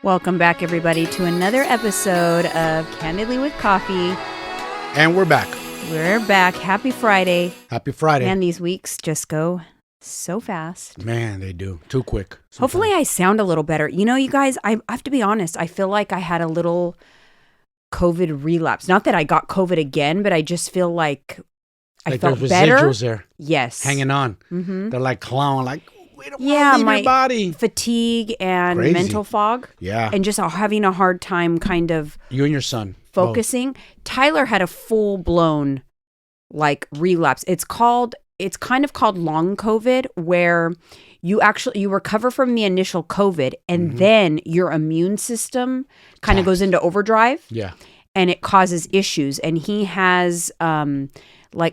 Welcome back, everybody, to another episode of Candidly with Coffee. And we're back. We're back. Happy Friday. Happy Friday. Man, these weeks just go so fast. Man, they do. Too quick. Sometimes. Hopefully I sound a little better. You know, you guys, I have to be honest. I feel like I had a little COVID relapse. Not that I got COVID again, but I just feel like I felt there's better. Residuals there. Yes. Hanging on. Mm-hmm. They're like clawing, like, we don't want to leave your body. Fatigue and Crazy. mental fog. Yeah. And just having a hard time kind of You and your son. focusing. Both. Tyler had a full-blown like relapse. It's kind of called long COVID, where you recover from the initial COVID and then your immune system kind of goes into overdrive. Yeah. And it causes issues. And he has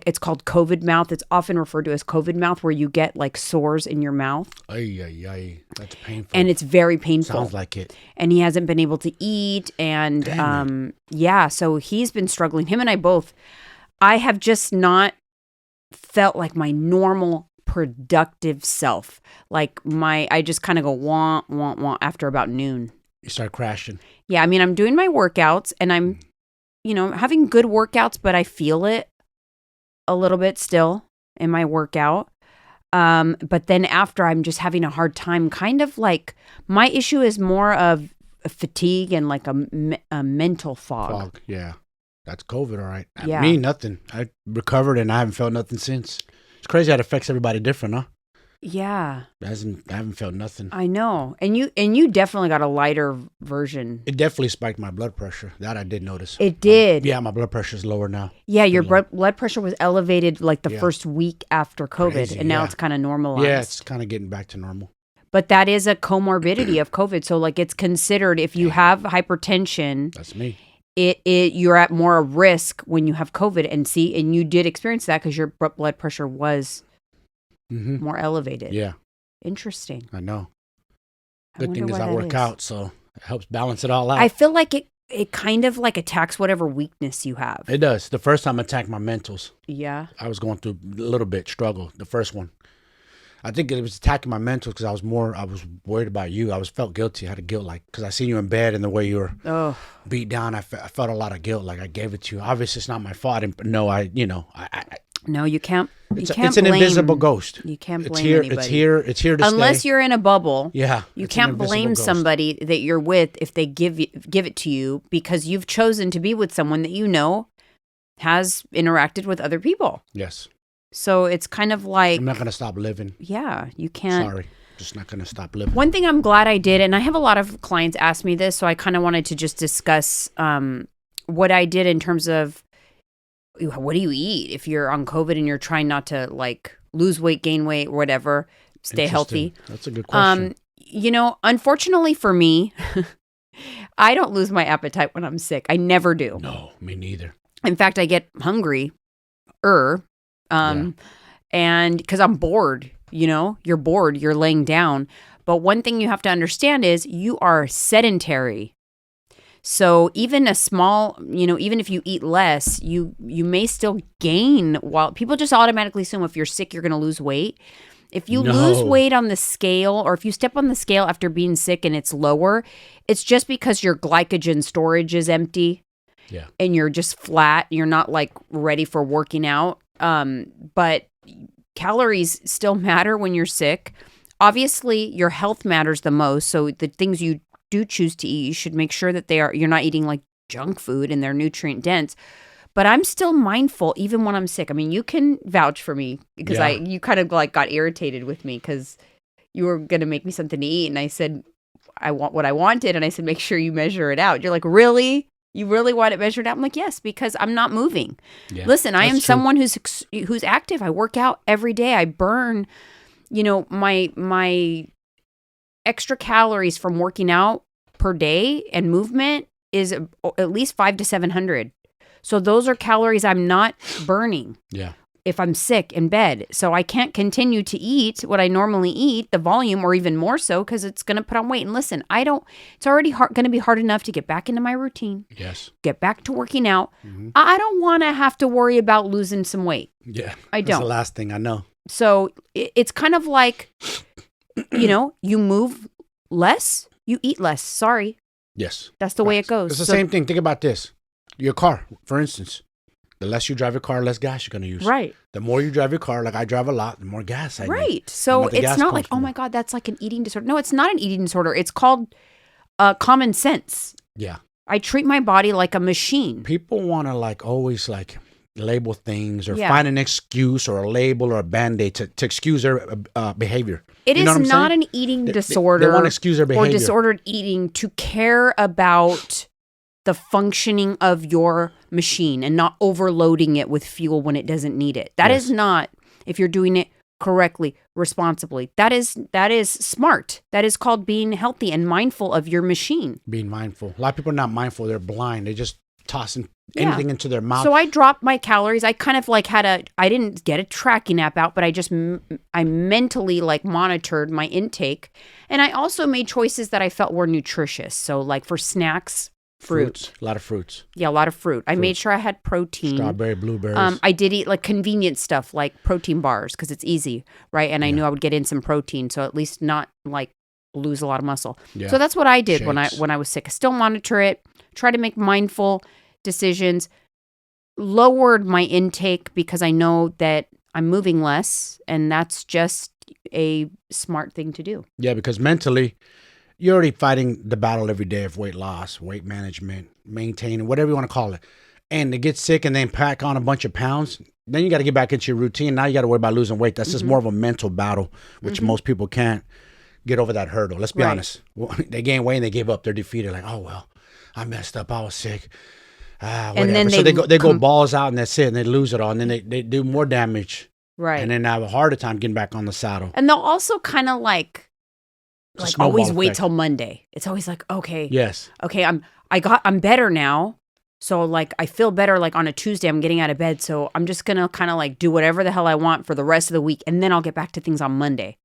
it's called COVID mouth. It's often referred to as COVID mouth, where you get like sores in your mouth. Ay. That's painful. And it's very painful. Sounds like it. And he hasn't been able to eat. And so he's been struggling. Him and I both. I have just not felt like my normal productive self. Like I just kind of go want after about noon. You start crashing. Yeah, I mean, I'm doing my workouts and I'm, having good workouts, but I feel it a little bit still in my workout. But then after, I'm just having a hard time. Kind of like my issue is more of fatigue and like a mental fog. Yeah. That's COVID, all right. Yeah. Me, nothing. I recovered and I haven't felt nothing since. It's crazy how it affects everybody different, huh? Yeah. I haven't felt nothing. I know. And you definitely got a lighter version. It definitely spiked my blood pressure. That I did notice. It did. Yeah, my blood pressure's lower now. Yeah, your blood pressure was elevated like the first week after COVID. Crazy, and now it's kind of normalized. Yeah, it's kind of getting back to normal. But that is a comorbidity of COVID. So like it's considered, if you have hypertension. That's me. You're at more risk when you have COVID, and you did experience that because your blood pressure was more elevated. Yeah. Interesting. I know. Good thing is I work out, so it helps balance it all out. I feel like it kind of like attacks whatever weakness you have. It does. The first time it attacked my mentals. Yeah. I was going through a little bit struggle, the first one. I think it was attacking my mentals because I was worried about you. I felt guilty. I had a guilt, because I seen you in bed and the way you were beat down. I felt a lot of guilt, like I gave it to you. Obviously, it's not my fault. No, you can't. It's an invisible ghost. You can't blame anybody. It's here to Unless stay. you're in a bubble. Yeah. You can't blame somebody that you're with if they give it to you, because you've chosen to be with someone that has interacted with other people. Yes. So it's kind of like... I'm not going to stop living. Yeah, you can't... Sorry. Just not going to stop living. One thing I'm glad I did, and I have a lot of clients ask me this, so I kind of wanted to just discuss what I did in terms of what do you eat if you're on COVID and you're trying not to like lose weight, gain weight, or whatever, stay healthy. That's a good question. Unfortunately for me, I don't lose my appetite when I'm sick. I never do. No, me neither. In fact, I get hungry. And because I'm bored, you're bored, you're laying down. But one thing you have to understand is you are sedentary. So even a small, even if you eat less, you may still gain. While people just automatically assume if you're sick, you're going to lose weight. If you lose weight on the scale, or if you step on the scale after being sick and it's lower, it's just because your glycogen storage is empty. Yeah. And you're just flat. You're not like ready for working out. But calories still matter when you're sick. Obviously, your health matters the most. So the things you do choose to eat, you should make sure that you're not eating like junk food and they're nutrient dense. But I'm still mindful even when I'm sick. I mean, you can vouch for me because you kind of like got irritated with me because you were going to make me something to eat. And I said, I want what I wanted. And I said, make sure you measure it out. You're like, really? You really want it measured out? I'm like, yes, because I'm not moving. Yeah, listen, I am someone who's active. I work out every day. I burn, my extra calories from working out per day and movement is at least 500 to 700. So those are calories I'm not burning. Yeah. If I'm sick in bed. So I can't continue to eat what I normally eat, the volume, or even more so, because it's going to put on weight. And listen, it's already going to be hard enough to get back into my routine. Yes. Get back to working out. Mm-hmm. I don't want to have to worry about losing some weight. Yeah. I don't. That's the last thing I know. So it's kind of like, you move less, you eat less. Sorry. Yes. That's the way it goes. It's the same thing. Think about this. Your car, for instance. The less you drive your car, less gas you're going to use. Right. The more you drive your car, like I drive a lot, the more gas I need. Right. So it's not like, oh my God, that's like an eating disorder. No, it's not an eating disorder. It's called common sense. Yeah. I treat my body like a machine. People want to like always like label things or find an excuse or a label or a Band-Aid to excuse their behavior. It is not an eating disorder. They want to excuse their behavior. Or disordered eating to care about the functioning of your machine and not overloading it with fuel when it doesn't need it. That is not, if you're doing it correctly, responsibly. That is smart. That is called being healthy and mindful of your machine. Being mindful. A lot of people are not mindful. They're blind. They just tossing anything into their mouth. So I dropped my calories. I kind of like I didn't get a tracking app out, but I mentally like monitored my intake. And I also made choices that I felt were nutritious. So like for snacks, fruits. A lot of fruits. Yeah, a lot of fruit. I made sure I had protein. Strawberry, blueberries. I did eat like convenient stuff like protein bars because it's easy, right? And I knew I would get in some protein, so at least not like lose a lot of muscle. Yeah. So that's what I did when I was sick. I still monitor it, try to make mindful decisions, lowered my intake because I know that I'm moving less, and that's just a smart thing to do. Yeah, because mentally, you're already fighting the battle every day of weight loss, weight management, maintaining, whatever you want to call it. And to get sick and then pack on a bunch of pounds, then you got to get back into your routine. Now you got to worry about losing weight. That's just more of a mental battle, which most people can't get over that hurdle. Let's be honest. Well, they gain weight and they give up. They're defeated. Like, oh, well, I messed up. I was sick. Whatever. And then they go balls out and that's it. And they lose it all. And then they do more damage. Right. And then have a harder time getting back on the saddle. And they'll also kind of like always wait till Monday. It's always like, okay. Yes. Okay, I'm better now. So like I feel better like on a Tuesday I'm getting out of bed. So I'm just going to kind of like do whatever the hell I want for the rest of the week and then I'll get back to things on Monday.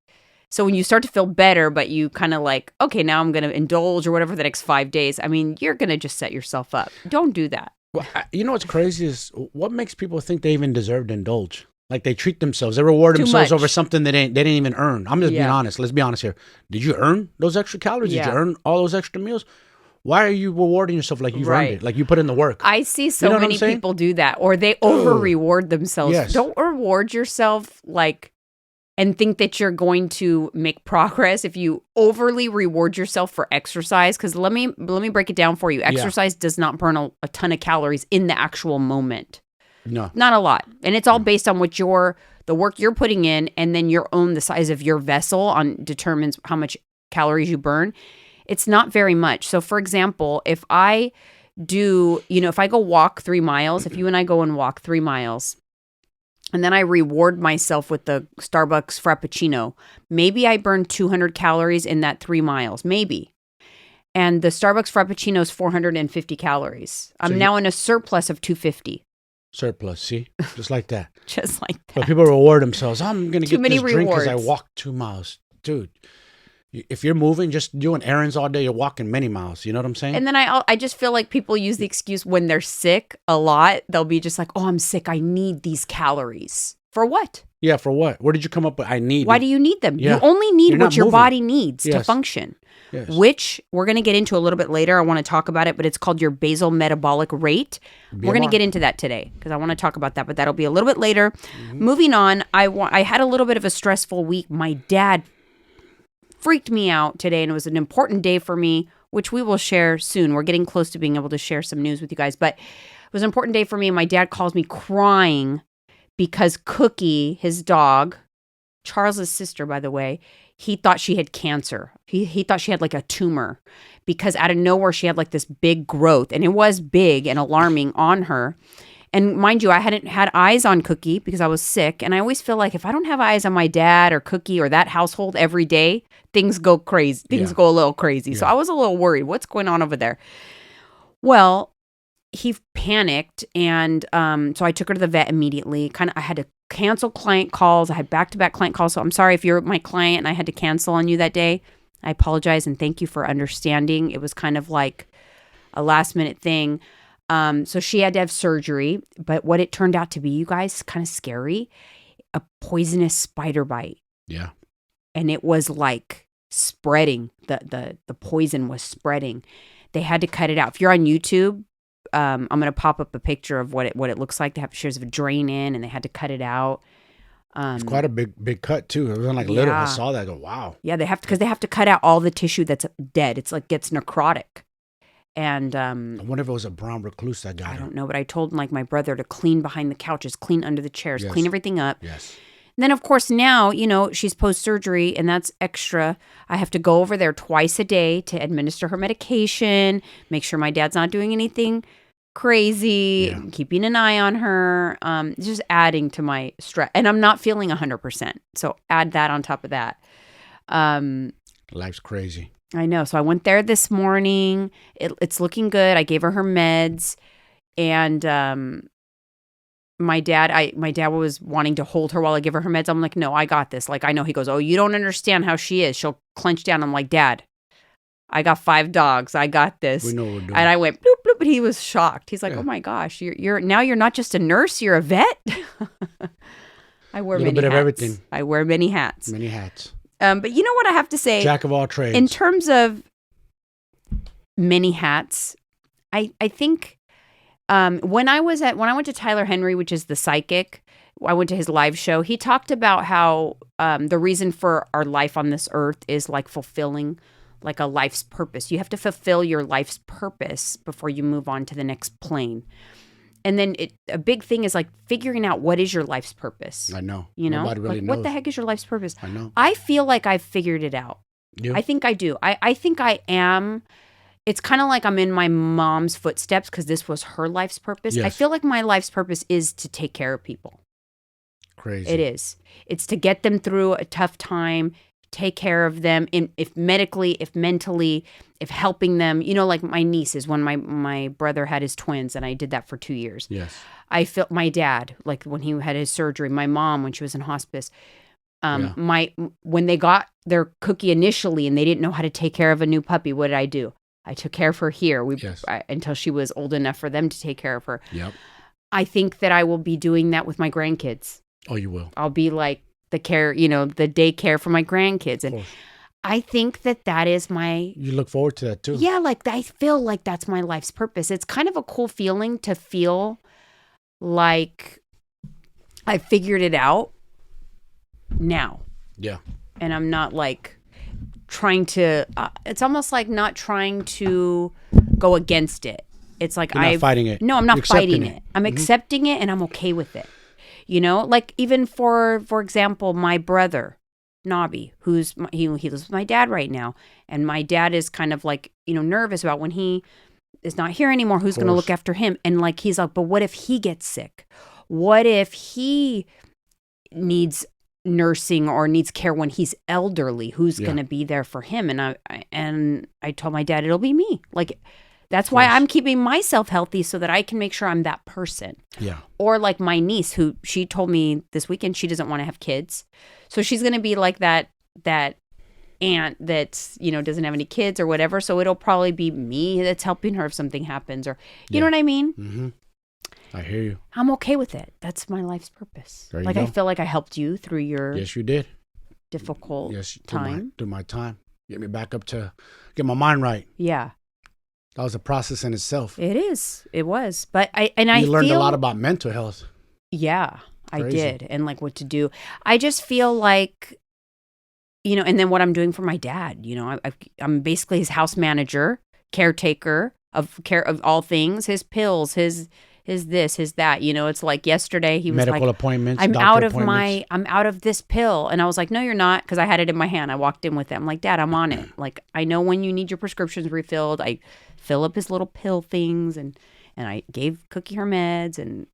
So when you start to feel better, but you kind of like, okay, now I'm going to indulge or whatever the next 5 days. I mean, you're going to just set yourself up. Don't do that. Well, you know what's crazy is what makes people think they even deserve to indulge? Like they treat themselves, they reward themselves over something they didn't even earn. I'm just being honest. Let's be honest here. Did you earn those extra calories? Did you earn all those extra meals? Why are you rewarding yourself like you've earned it? Like you put in the work. I see so many people do that, or they over reward themselves. Yes. Don't reward yourself like and think that you're going to make progress if you overly reward yourself for exercise. Because let me break it down for you. Exercise does not burn a ton of calories in the actual moment. No, not a lot, and it's all based on what the work you're putting in, and then the size of your vessel determines how much calories you burn. It's not very much. So, for example, if I do, if I go walk 3 miles, if you and I go and walk 3 miles. And then I reward myself with the Starbucks Frappuccino. Maybe I burn 200 calories in that 3 miles, maybe. And the Starbucks Frappuccino is 450 calories. I'm now in a surplus of 250. Surplus, see? Just like that. Just like that. But people reward themselves. I'm going to get this drink because I rewards. walked 2 miles. Dude, if you're moving, just doing errands all day, you're walking many miles. You know what I'm saying? And then I just feel like people use the excuse when they're sick a lot. They'll be just like, oh, I'm sick. I need these calories. For what? Yeah, for what? Where did you come up with I need? Why do you need them? Yeah. You only need what your moving. body needs to function. Yes. Which we're going to get into a little bit later. I want to talk about it, but it's called your basal metabolic rate. BMR. We're going to get into that today because I want to talk about that, but that'll be a little bit later. Moving on, I had a little bit of a stressful week. My dad freaked me out today, and it was an important day for me, which we will share soon. We're getting close to being able to share some news with you guys, but it was an important day for me, and my dad calls me crying because Cookie, his dog, Charles's sister, by the way, he thought she had cancer. He thought she had like a tumor because out of nowhere she had like this big growth, and it was big and alarming on her. And mind you, I hadn't had eyes on Cookie because I was sick, and I always feel like if I don't have eyes on my dad or Cookie or that household every day, things go crazy. Things go a little crazy. So I was a little worried. What's going on over there? Well, he panicked, and so I took her to the vet immediately. I had to cancel client calls. I had back-to-back client calls. So I'm sorry if you're my client and I had to cancel on you that day. I apologize and thank you for understanding. It was kind of like a last-minute thing. So she had to have surgery. But what it turned out to be, you guys, kind of scary, a poisonous spider bite. Yeah. And it was like spreading. The poison was spreading. They had to cut it out. If you're on YouTube, I'm going to pop up a picture of what it looks like. They have pictures of a drain in, and they had to cut it out. It's quite a big cut too. It wasn't like little. I saw that. I go, wow. Yeah, because they have to cut out all the tissue that's dead. It's like gets necrotic. And I wonder if it was a brown recluse that got her. I don't know, but I told like my brother to clean behind the couches, clean under the chairs, clean everything up. Yes. And then of course now, she's post-surgery and that's extra. I have to go over there twice a day to administer her medication, make sure my dad's not doing anything crazy, keeping an eye on her, just adding to my stress. And I'm not feeling 100%. So add that on top of that. Life's crazy. I know. So I went there this morning. It's looking good. I gave her meds, and my dad was wanting to hold her while I give her meds. I'm like, no, I got this. Like, I know. He goes, oh, you don't understand how she is. She'll clench down. I'm like, Dad, I got 5 dogs. I got this. We know what we're doing. And I went bloop bloop, but he was shocked. He's like, oh my gosh, you're not just a nurse, you're a vet. I wear many hats. A little bit of everything. I wear many hats. Many hats. But you know what I have to say? Jack of all trades. In terms of many hats, I think when I went to Tyler Henry, which is the psychic, I went to his live show. He talked about how the reason for our life on this earth is like fulfilling like a life's purpose. You have to fulfill your life's purpose before you move on to the next plane. And then a big thing is like figuring out what is your life's purpose. I know. Nobody really like, knows. What the heck is your life's purpose? I know. I feel like I've figured it out. You? I think I do. I think I am. It's kind of like I'm in my mom's footsteps because this was her life's purpose. Yes. I feel like my life's purpose is to take care of people. Crazy. It is. It's to get them through a tough time, take care of them, if medically, if mentally, if helping them. Like my nieces, when my brother had his twins, and I did that for 2 years. Yes. I felt my dad, like when he had his surgery, my mom, when she was in hospice, when they got their Cookie initially and they didn't know how to take care of a new puppy, what did I do? I took care of her here until she was old enough for them to take care of her. Yep. I think that I will be doing that with my grandkids. Oh, you will. I'll be like the care, the daycare for my grandkids. And I think that is my... You look forward to that too. Yeah, like I feel like that's my life's purpose. It's kind of a cool feeling to feel like I figured it out now. Yeah. And I'm not like trying to, it's almost like not trying to go against it. It's like You're not fighting it. No, I'm not fighting it. I'm accepting it and I'm okay with it. Like even for example, my brother, Nobby, he lives with my dad right now. And my dad is kind of like, nervous about when he is not here anymore, who's going to look after him. And like, he's like, but what if he gets sick? What if he needs nursing or needs care when he's elderly? Who's going to be there for him? And I told my dad, it'll be me. Like, that's why I'm keeping myself healthy so that I can make sure I'm that person. Yeah. Or like my niece, who she told me this weekend she doesn't want to have kids. So she's going to be like that aunt that's, doesn't have any kids or whatever. So it'll probably be me that's helping her if something happens, or you know what I mean? Mm-hmm. I hear you. I'm okay with it. That's my life's purpose. There you go. I feel like I helped you through your Yes, you did. Difficult time. Through my time. Get me back up to get my mind right. Yeah. That was a process in itself. It is. It was. But I learned a lot about mental health. Yeah, crazy. I did. And like what to do. I just feel like, and then what I'm doing for my dad, I'm basically his house manager, caretaker of all things, his pills, his this, his that, it's like yesterday he was medical like, appointments, I'm out of this pill. And I was like, no, you're not. Cause I had it in my hand. I walked in with it. I'm like, Dad, I'm on it. Like, I know when you need your prescriptions refilled. I fill up his little pill things and I gave Cookie her meds and,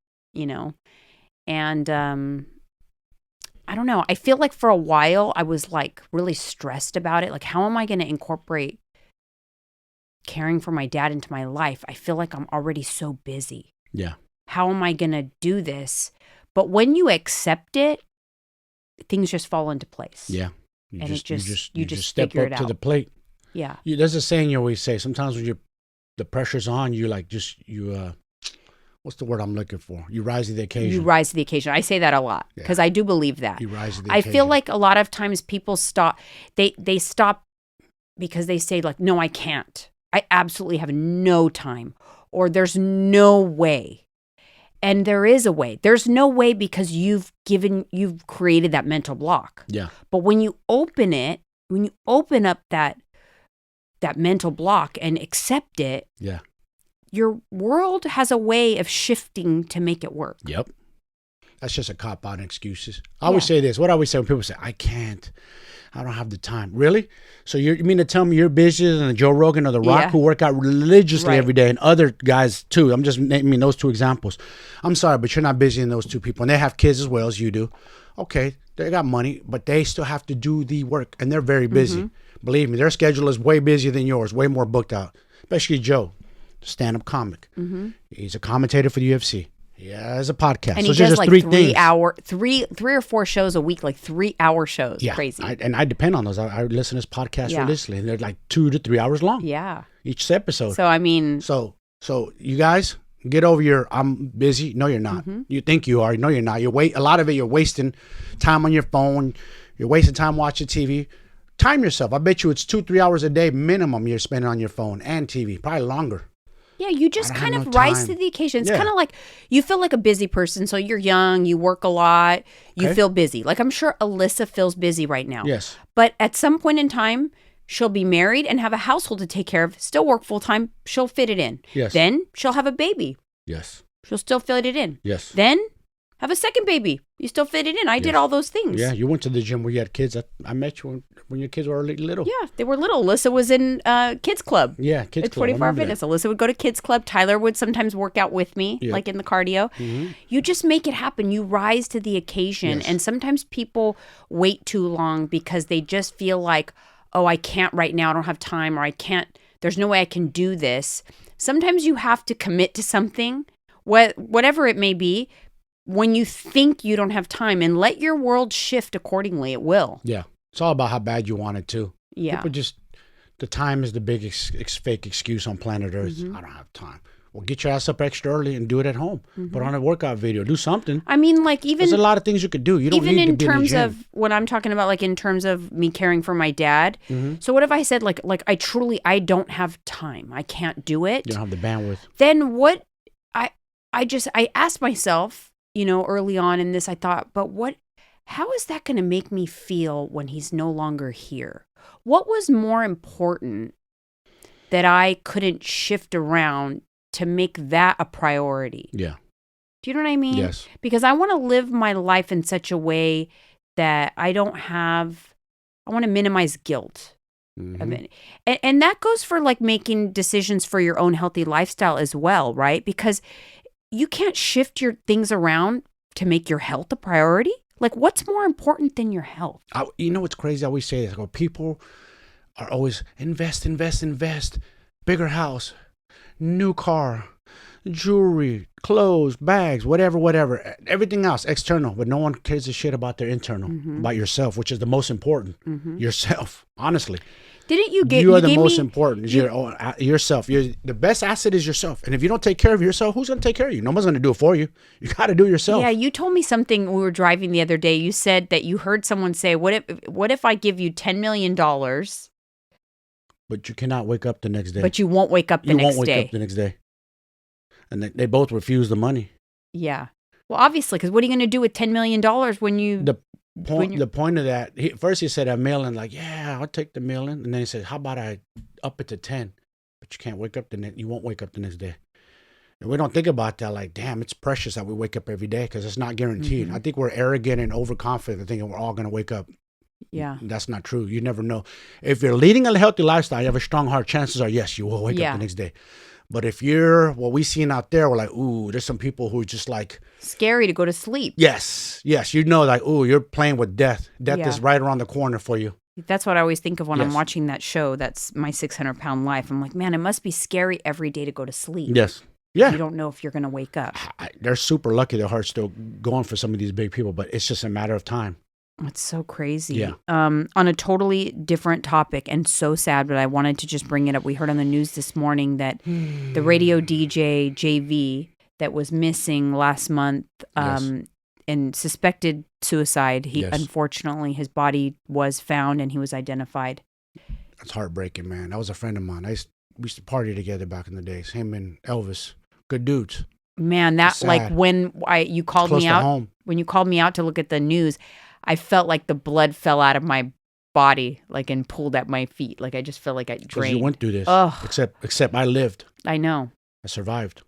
I don't know. I feel like for a while I was like really stressed about it. Like, how am I going to incorporate caring for my dad into my life? I feel like I'm already so busy. Yeah. How am I going to do this? But when you accept it, things just fall into place. Yeah. You just step figure up it out. to the plate. Yeah. There's a saying you always say, sometimes when the pressure's on, you like what's the word I'm looking for? You rise to the occasion. You rise to the occasion. I say that a lot because I do believe that. You rise to the occasion. occasion. I feel like a lot of times people stop. They stop because they say like, no, I can't. I absolutely have no time, or there's no way. And there is a way. There's no way because you've created that mental block. Yeah. But when you open up that mental block and accept it, yeah, your world has a way of shifting to make it work. Yep. That's just a cop out and excuses. I always say this. What I always say when people say, I can't, I don't have the time. Really? So you mean to tell me you're busier than Joe Rogan or The Rock, who work out religiously every day, and other guys too? I'm just naming those two examples. I'm sorry, but you're not busy than those two people. And they have kids as well as you do. Okay, they got money, but they still have to do the work, and they're very busy. Believe me, their schedule is way busier than yours, way more booked out. Especially Joe, stand-up comic. He's a commentator for the UFC. Yeah, as a podcast. And so he does just like 3 or 4 shows a week, like 3-hour shows. Yeah, crazy. I depend on those. I listen to his podcast religiously, and they're like 2 to 3 hours long. Yeah, each episode. So I mean, so you guys get over your I'm busy. No, you're not. You think you are. No, you're not. A lot of it. You're wasting time on your phone. You're wasting time watching TV. Time yourself. I bet you it's 2-3 hours a day minimum you're spending on your phone and TV. Probably longer. Yeah, you just kind of rise to the occasion. It's kind of like you feel like a busy person. So you're young, you work a lot, you feel busy. Like I'm sure Alyssa feels busy right now. Yes. But at some point in time, she'll be married and have a household to take care of, still work full time. She'll fit it in. Yes. Then she'll have a baby. Yes. She'll still fit it in. Yes. Then have a second baby. You still fit it in. I did all those things. Yeah, you went to the gym where you had kids. I met you when your kids were little. Yeah, they were little. Alyssa was in kids club. Yeah, kids club. 24 Hour Fitness. Alyssa would go to kids club. Tyler would sometimes work out with me, like in the cardio. You just make it happen. You rise to the occasion. And sometimes people wait too long because they just feel like, oh, I can't right now. I don't have time, or I can't. There's no way I can do this. Sometimes you have to commit to something, whatever it may be, when you think you don't have time, and let your world shift accordingly. It will. Yeah. It's all about how bad you want it to. Yeah. People just, the time is the biggest fake excuse on planet Earth. I don't have time. Well, get your ass up extra early and do it at home. Put on a workout video. Do something. I mean, like there's a lot of things you could do. You don't need to be in the gym. Even in terms of what I'm talking about, like in terms of me caring for my dad. So what if I said like I don't have time. I can't do it. You don't have the bandwidth. Then what? I asked myself, early on in this, I thought, but how is that going to make me feel when he's no longer here? What was more important that I couldn't shift around to make that a priority? Yeah. Do you know what I mean? Yes. Because I want to live my life in such a way that I want to minimize guilt. And that goes for like making decisions for your own healthy lifestyle as well, right? Because you can't shift your things around to make your health a priority. Like, what's more important than your health? You know what's crazy? I always say this. I go, people are always invest, bigger house, new car, jewelry, clothes, bags, whatever, everything else external. But no one cares a shit about their internal, about yourself, which is the most important. Yourself, honestly. Didn't you get? You are the most important. Yourself. The best asset is yourself. And if you don't take care of yourself, who's going to take care of you? No one's going to do it for you. You got to do it yourself. Yeah, you told me something. We were driving the other day. You said that you heard someone say, "What if I give you $10 million?" But you cannot wake up the next day. But you won't wake up the next day. You won't wake up the next day. And they both refuse the money. Yeah. Well, obviously, because what are you going to do with $10 million when you? The point of that, first he said $1 million, like, yeah, I'll take the $1 million. And then he said, how about I up it to 10? But you can't wake up you won't wake up the next day. And we don't think about that, like, damn, it's precious that we wake up every day because it's not guaranteed. I think we're arrogant and overconfident thinking we're all going to wake up. Yeah. That's not true. You never know. If you're leading a healthy lifestyle, you have a strong heart, chances are, yes, you will wake up the next day. But if you're what we seen out there, we're like, ooh, there's some people who are just like scary to go to sleep. Yes. Like, ooh, you're playing with death. Death is right around the corner for you. That's what I always think of when I'm watching that show. That's My 600-Pound Life. I'm like, man, it must be scary every day to go to sleep. Yes. Yeah. You don't know if you're going to wake up. They're super lucky. Their heart's still going for some of these big people, but it's just a matter of time. It's so crazy. Yeah. On a totally different topic and so sad, but I wanted to just bring it up. We heard on the news this morning that the radio DJ JV that was missing last month and suspected suicide, unfortunately, his body was found and he was identified. That's heartbreaking, man. That was a friend of mine. used to party together back in the days. Him and Elvis, good dudes. Man, that like when you called me out, home. when you called me out to look at the news, I felt like the blood fell out of my body, like and pulled at my feet. Like I just felt like I drained. Because you went through this. Ugh. Except I lived. I know. I survived.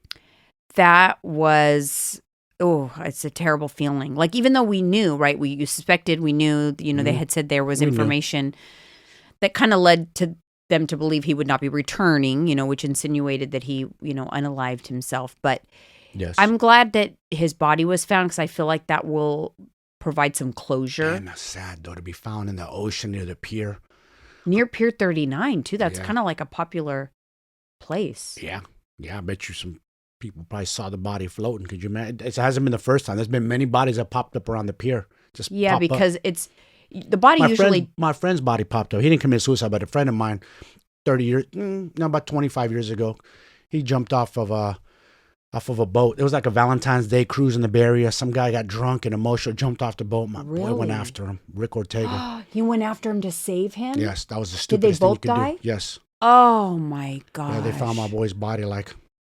That was, it's a terrible feeling. Like even though we knew, right? You suspected, we knew, they had said there was information that kind of led to them to believe he would not be returning, which insinuated that he, unalived himself. But yes. I'm glad that his body was found because I feel like that will provide some closure. Damn, that's sad though, to be found in the ocean near the pier. Near Pier 39 too. That's kind of like a popular place. Yeah. Yeah, I bet you some people probably saw the body floating. Could you imagine? It hasn't been the first time. There's been many bodies that popped up around the pier. Because it's the body usually. My friend's body popped up. He didn't commit suicide, but a friend of mine, about 25 years ago, he jumped off of a boat. It was like a Valentine's Day cruise in the Bay Area. Some guy got drunk and emotional, jumped off the boat. My boy went after him, Rick Ortega. He went after him to save him? Yes, that was the stupidest thing you could do. Yes. Oh my God. Yeah, they found my boy's body like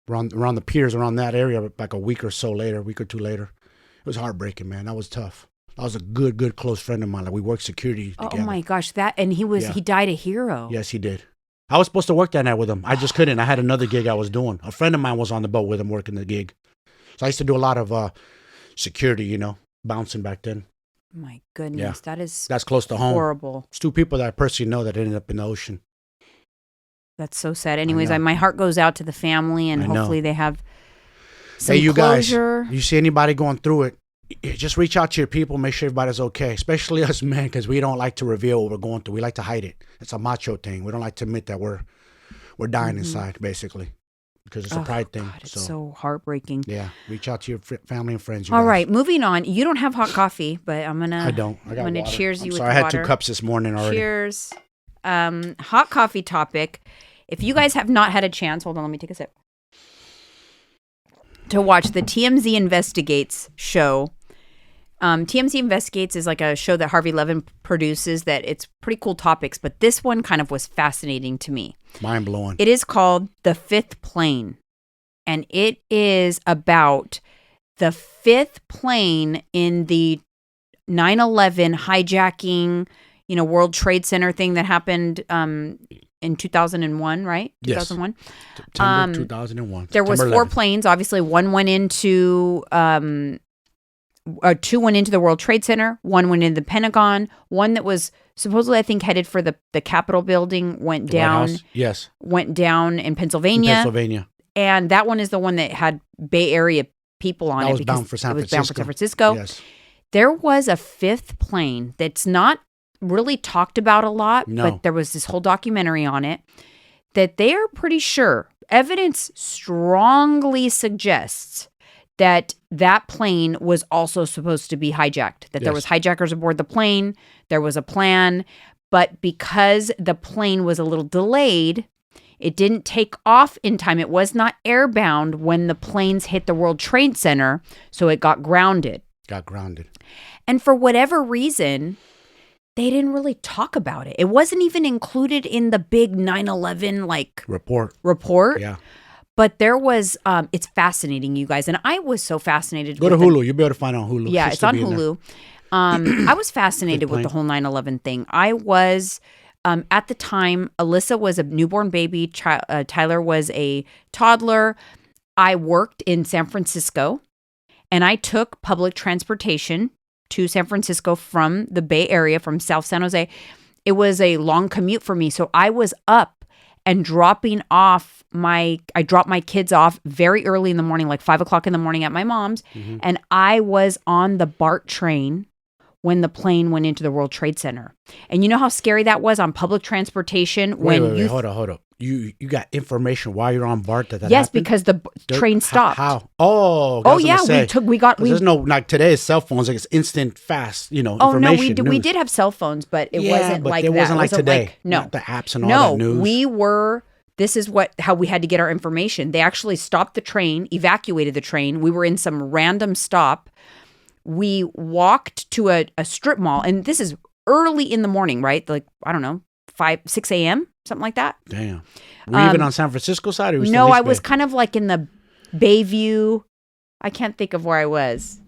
around the piers around that area like a week or two later. It was heartbreaking, man. That was tough. That was a good close friend of mine. Like we worked security together. Oh my gosh, he died a hero. Yes, he did. I was supposed to work that night with him. I just couldn't. I had another gig I was doing. A friend of mine was on the boat with him working the gig. So I used to do a lot of security, bouncing back then. My goodness, that's close to home. Horrible. It's two people that I personally know that ended up in the ocean. That's so sad. Anyways, my heart goes out to the family, and hopefully they have some you closure. Guys, you see anybody going through it, just reach out to your people, make sure everybody's okay, especially us men, because we don't like to reveal what we're going through. We like to hide it. It's a macho thing. We don't like to admit that we're dying inside, basically, because it's a pride thing. God, it's so heartbreaking. Yeah, reach out to your family and friends. All right, moving on. You don't have hot coffee, but I'm gonna. I don't. I got I'm gonna water. cheers you with I water. had 2 cups this morning already. Cheers. Hot coffee topic. If you guys have not had a chance, hold on, let me take a sip. To watch the TMZ Investigates show. TMZ Investigates is like a show that Harvey Levin produces that it's pretty cool topics, but this one kind of was fascinating to me. Mind blowing. It is called The Fifth Plane, and it is about the 5th plane in the 9/11 hijacking, World Trade Center thing that happened in 2001, right? Yes. 2001. September 2001. There was 4 planes. Obviously, one went into 2 went into the World Trade Center. 1 went into the Pentagon. One that was supposedly, I think, headed for the Capitol building went down. Yes. Went down in Pennsylvania. And that one is the one that had Bay Area people on it. That was bound for San Francisco. It was bound for San Francisco. Yes. There was a 5th plane that's not really talked about a lot, but there was this whole documentary on it that they are pretty sure. Evidence strongly suggests that plane was also supposed to be hijacked, that there was hijackers aboard the plane, there was a plan, but because the plane was a little delayed, it didn't take off in time. It was not airbound when the planes hit the World Trade Center, so it got grounded. And for whatever reason, they didn't really talk about it. It wasn't even included in the big 9/11 report. Yeah. But there was, it's fascinating, you guys. And I was so fascinated. Go to Hulu. You'll be able to find it on Hulu. Yeah, it's on Hulu. I was fascinated with the whole 9/11 thing. I was, at the time, Alyssa was a newborn baby. Tyler was a toddler. I worked in San Francisco, and I took public transportation to San Francisco from the Bay Area, from South San Jose. It was a long commute for me. So I was up and dropped my kids off very early in the morning, like 5 o'clock in the morning at my mom's. Mm-hmm. And I was on the BART train when the plane went into the World Trade Center. And you know how scary that was on public transportation? Wait, hold up. You got information while you're on BART that yes, happened? Because the train stopped. How? Yeah, there's no, like today's cell phones, like it's instant, fast, information. No, we did have cell phones, but it wasn't like that. It wasn't like today. No. The apps and all that news. This is how we had to get our information. They actually stopped the train, evacuated the train. We were in some random stop. We walked to a strip mall, and this is early in the morning, right? Like, I don't know, 6 a.m., something like that. Damn. Were you even on San Francisco side? Or No, I was kind of like in the Bayview. I can't think of where I was.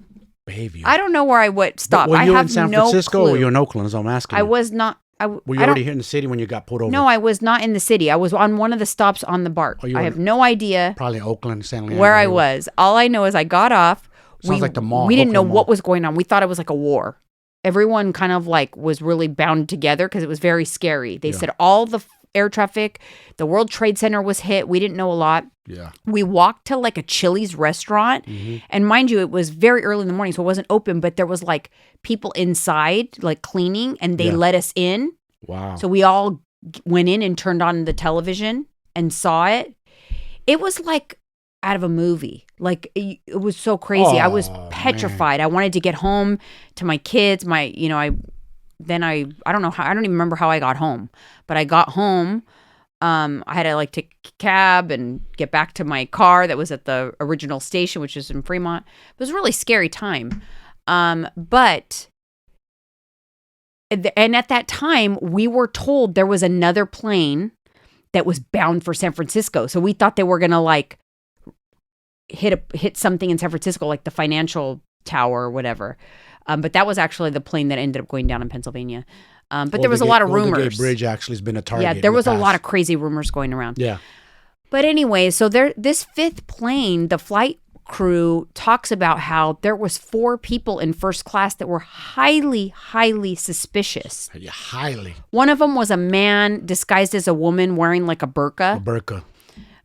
Bayview. I don't know where I would stop. Were you in San Francisco clue. or were you in Oakland? As I'm asking. I was not. Were you already here in the city when you got pulled over? No, I was not in the city. I was on one of the stops on the BART. I have no idea. Probably Oakland, San Leandro. Where I was. All I know is I got off. Sounds like the mall. We didn't know what was going on. We thought it was like a war. Everyone kind of like was really bound together because it was very scary. They said all the air traffic, the World Trade Center was hit. We didn't know a lot. Yeah. We walked to like a Chili's restaurant. And mind you, it was very early in the morning, so it wasn't open, but there was like people inside like cleaning and they let us in. Wow. So we all went in and turned on the television and saw it. It was like out of a movie. Like it was so crazy. I was petrified. Man. I wanted to get home to my kids. I don't know how, I don't even remember how I got home, but I got home. I had to like take a cab and get back to my car that was at the original station, which is in Fremont. It was a really scary time. And at that time, we were told there was another plane that was bound for San Francisco. So we thought they were going to like hit something in San Francisco, like the financial tower or whatever. But that was actually the plane that ended up going down in Pennsylvania. But there was a lot of rumors. Golden Gate Bridge actually has been a target. Yeah, there was a lot of crazy rumors going around. Yeah. But anyway, so this fifth plane, the flight crew talks about how there was 4 people in first class that were highly, highly suspicious. Yeah, highly. One of them was a man disguised as a woman wearing like a burqa. A burqa.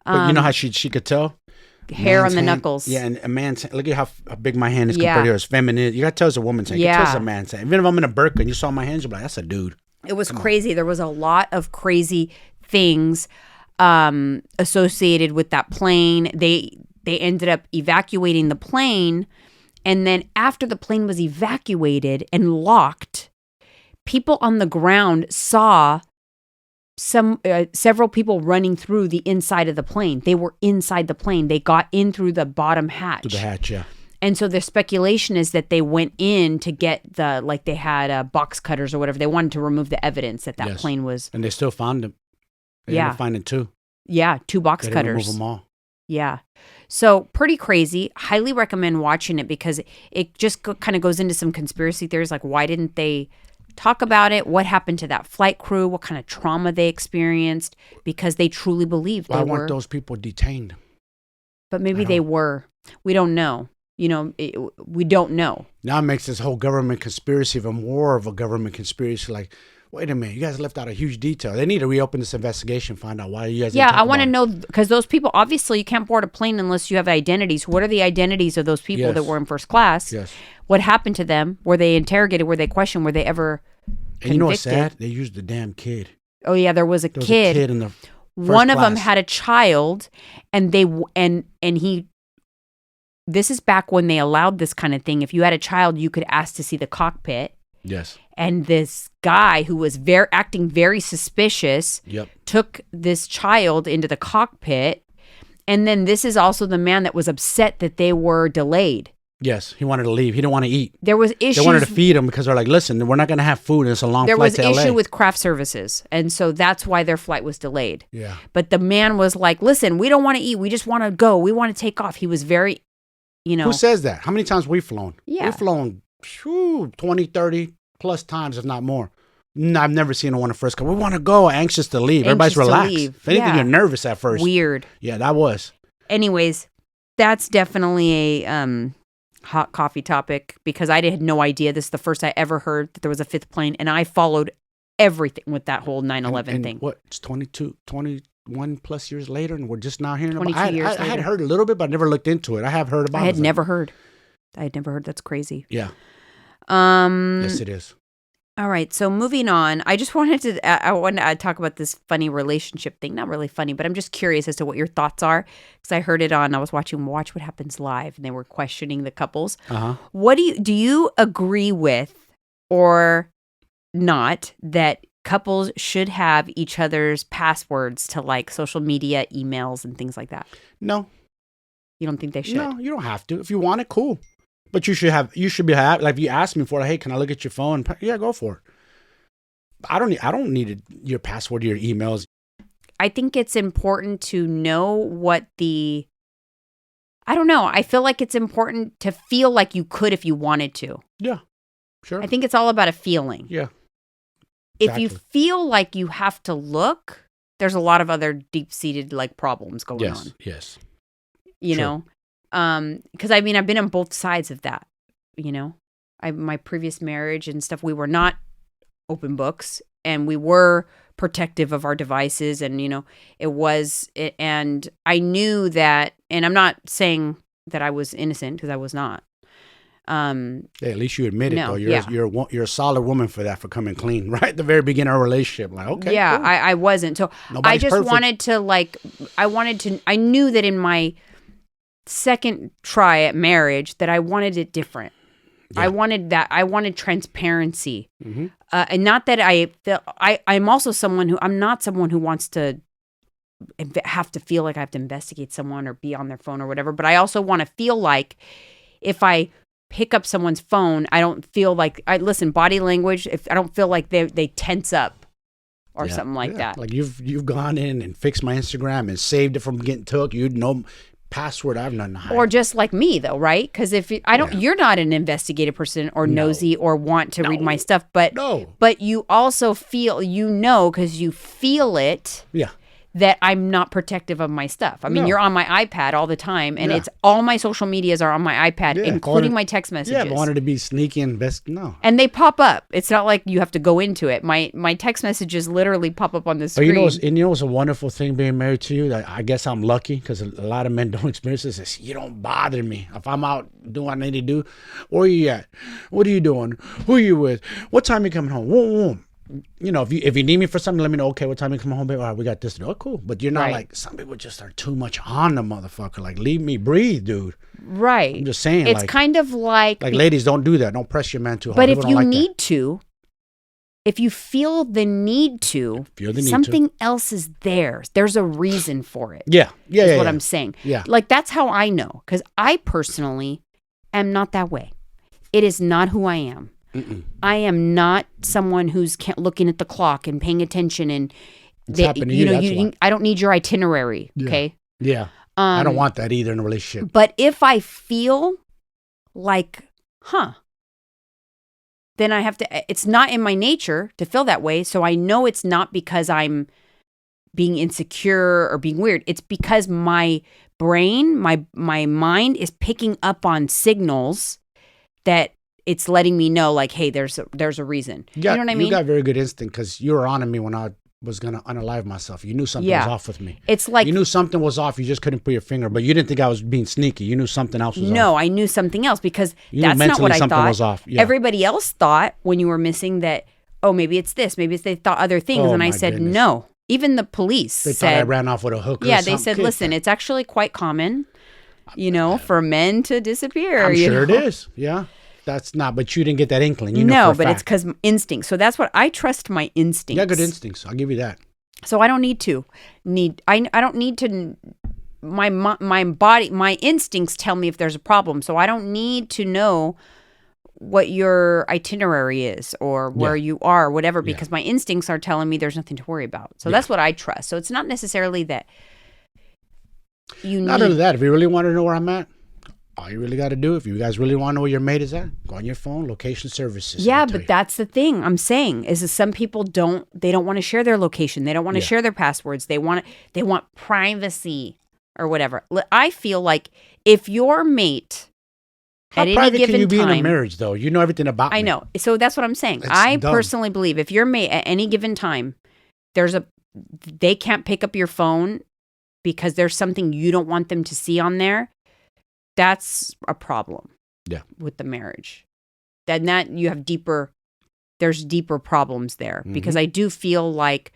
But you know how she could tell? Hair on the knuckles. Yeah, and a man's hand. Look at how big my hand is compared to yours. Feminine. You got to tell it's a woman's hand. You can tell it's a man's hand. Even if I'm in a burqa and you saw my hands, you're like, that's a dude. It was crazy. There was a lot of crazy things associated with that plane. They ended up evacuating the plane. And then after the plane was evacuated and locked, people on the ground saw several people running through the inside of the plane. They were inside the plane. They got in through the bottom hatch. Through the hatch, yeah. And so the speculation is that they went in to get they had box cutters or whatever. They wanted to remove the evidence that plane was. And they still found them. They ended up finding 2. Yeah, 2 box cutters. Remove them all. Yeah. So pretty crazy. Highly recommend watching it because it just kind of goes into some conspiracy theories like why didn't they talk about it? What happened to that flight crew? What kind of trauma they experienced? Because they truly believed Why weren't those people detained? But maybe they were. We don't know. We don't know. Now it makes this whole government conspiracy even more of a government conspiracy. Like, wait a minute, you guys left out a huge detail. They need to reopen this investigation, find out why you guys. Yeah, I want to know because those people obviously you can't board a plane unless you have identities. What are the identities of those people that were in first class? Yes. What happened to them? Were they interrogated? Were they questioned? Were they ever convicted? And you know what's sad? They used the damn kid. Oh yeah, there was a kid in the first one of class. them had a child, and he. This is back when they allowed this kind of thing. If you had a child, you could ask to see the cockpit. Yes. And this guy who was acting very suspicious took this child into the cockpit. And then this is also the man that was upset that they were delayed. Yes, he wanted to leave. He didn't want to eat. There was issues. They wanted to feed him because they're like, listen, we're not going to have food. It's a long flight to LA. There was issue with craft services. And so that's why their flight was delayed. Yeah. But the man was like, listen, we don't want to eat. We just want to go. We want to take off. He was very, Who says that? How many times have we flown? Yeah. We've flown 20, 30 plus times, if not more. I've never seen one in first class. We want to go, anxious to leave. Everybody's relaxed. If anything, you're nervous at first. Weird. Yeah, that was. Anyways, that's definitely a hot coffee topic because I had no idea. This is the first I ever heard that there was a 5th plane, and I followed everything with that whole 9/11 thing. What? It's 21 plus years later, and we're just now hearing about it. 22 years later. I had heard a little bit, but I never looked into it. I have heard about it. I had never heard. That's crazy. Yeah. Yes, it is. All right. So moving on, I wanted to talk about this funny relationship thing. Not really funny, but I'm just curious as to what your thoughts are. Because I heard it I was watching Watch What Happens Live, and they were questioning the couples. Uh-huh. What do you agree with or not that couples should have each other's passwords to like social media, emails, and things like that? No. You don't think they should? No, you don't have to. If you want it, cool. But you should be like, if you ask me for it, hey, can I look at your phone? Yeah, go for it. I don't need your password to your emails. I think it's important to know what I don't know. I feel like it's important to feel like you could if you wanted to. Yeah, sure. I think it's all about a feeling. Yeah. If you feel like you have to look, there's a lot of other deep-seated like problems going on. Yes. You know? Because I mean, I've been on both sides of that, you know? My previous marriage and stuff, we were not open books, and we were protective of our devices, and you know, and I knew that, and I'm not saying that I was innocent, because I was not. At least you admit it, no, though. You're a solid woman for that, for coming clean right at the very beginning of our relationship. Like, okay, yeah, cool. I wasn't. So Nobody's I just perfect. I knew that in my second try at marriage that I wanted it different. Yeah. I wanted transparency. Mm-hmm. And not that I'm also I'm not someone who wants to have to feel like I have to investigate someone or be on their phone or whatever. But I also want to feel like if I pick up someone's phone, I don't feel like body language. If I don't feel like they tense up or something like that. Like you've gone in and fixed my Instagram and saved it from getting took. You'd know password. I have nothing to hide. Or just like me, though, right? Because if you're not an investigative person or nosy or want to read my stuff, but you also feel, because you feel it. Yeah. That I'm not protective of my stuff. I mean, you're on my iPad all the time, and it's all my social medias are on my iPad, including my text messages. Yeah, I wanted to be sneaky and no. And they pop up. It's not like you have to go into it. My text messages literally pop up on the screen. But you know what's a wonderful thing being married to you? I guess I'm lucky, because a lot of men don't experience this. Is you don't bother me. If I'm out doing what I need to do, where are you at? What are you doing? Who are you with? What time are you coming home? Whoa. You know, if you need me for something, let me know. Okay, what time you come home, babe? All right, we got this to do. Oh, cool. But you're not like, some people just are too much on the motherfucker. Like, leave me breathe, dude. Right. I'm just saying. It's kind of like ladies, don't do that. Don't press your man too hard. But if you need to, if you feel the need to, something else is there. There's a reason for it. Yeah. That's what I'm saying. Yeah. Like, that's how I know. Because I personally am not that way. It is not who I am. Mm-mm. I am not someone who's looking at the clock and paying attention, and I don't need your itinerary. Yeah. Okay. Yeah. I don't want that either in a relationship. But if I feel like, then I have to. It's not in my nature to feel that way, so I know it's not because I'm being insecure or being weird. It's because my brain, my mind is picking up on signals that. It's letting me know, like, hey, there's a reason. You know what I mean? You got very good instinct, because you were on me when I was going to unalive myself. You knew something was off with me. It's like... You knew something was off. You just couldn't put your finger. But you didn't think I was being sneaky. You knew something else was off. No, I knew something else, because that's not what I thought. Was off. Yeah. Everybody else thought when you were missing that, oh, maybe it's this. Maybe they thought other things. And I said, no. Even the police They thought I ran off with a hook or something. They said, listen, it's actually quite common, for men to disappear. I'm sure it is. Yeah. That's not, but you didn't get that inkling. You know for a fact. It's because instinct. So that's what I trust my instincts. Yeah, good instincts. I'll give you that. So I don't need to. I don't need to. My body, my instincts tell me if there's a problem. So I don't need to know what your itinerary is or where you are, or whatever, because my instincts are telling me there's nothing to worry about. So that's what I trust. So it's not necessarily that you need. Not only that, if you really want to know where I'm at. All you really got to do, if you guys really want to know where your mate is at, go on your phone, location services. Yeah, but that's the thing I'm saying is that some people don't want to share their location. They don't want to share their passwords. They want privacy or whatever. I feel like if your mate at any given time... How private can you be in a marriage, though? You know everything about me. I know. So that's what I'm saying. I personally believe if your mate at any given time, they can't pick up your phone because there's something you don't want them to see on there, that's a problem with the marriage. Then that you have there's deeper problems there, because I do feel like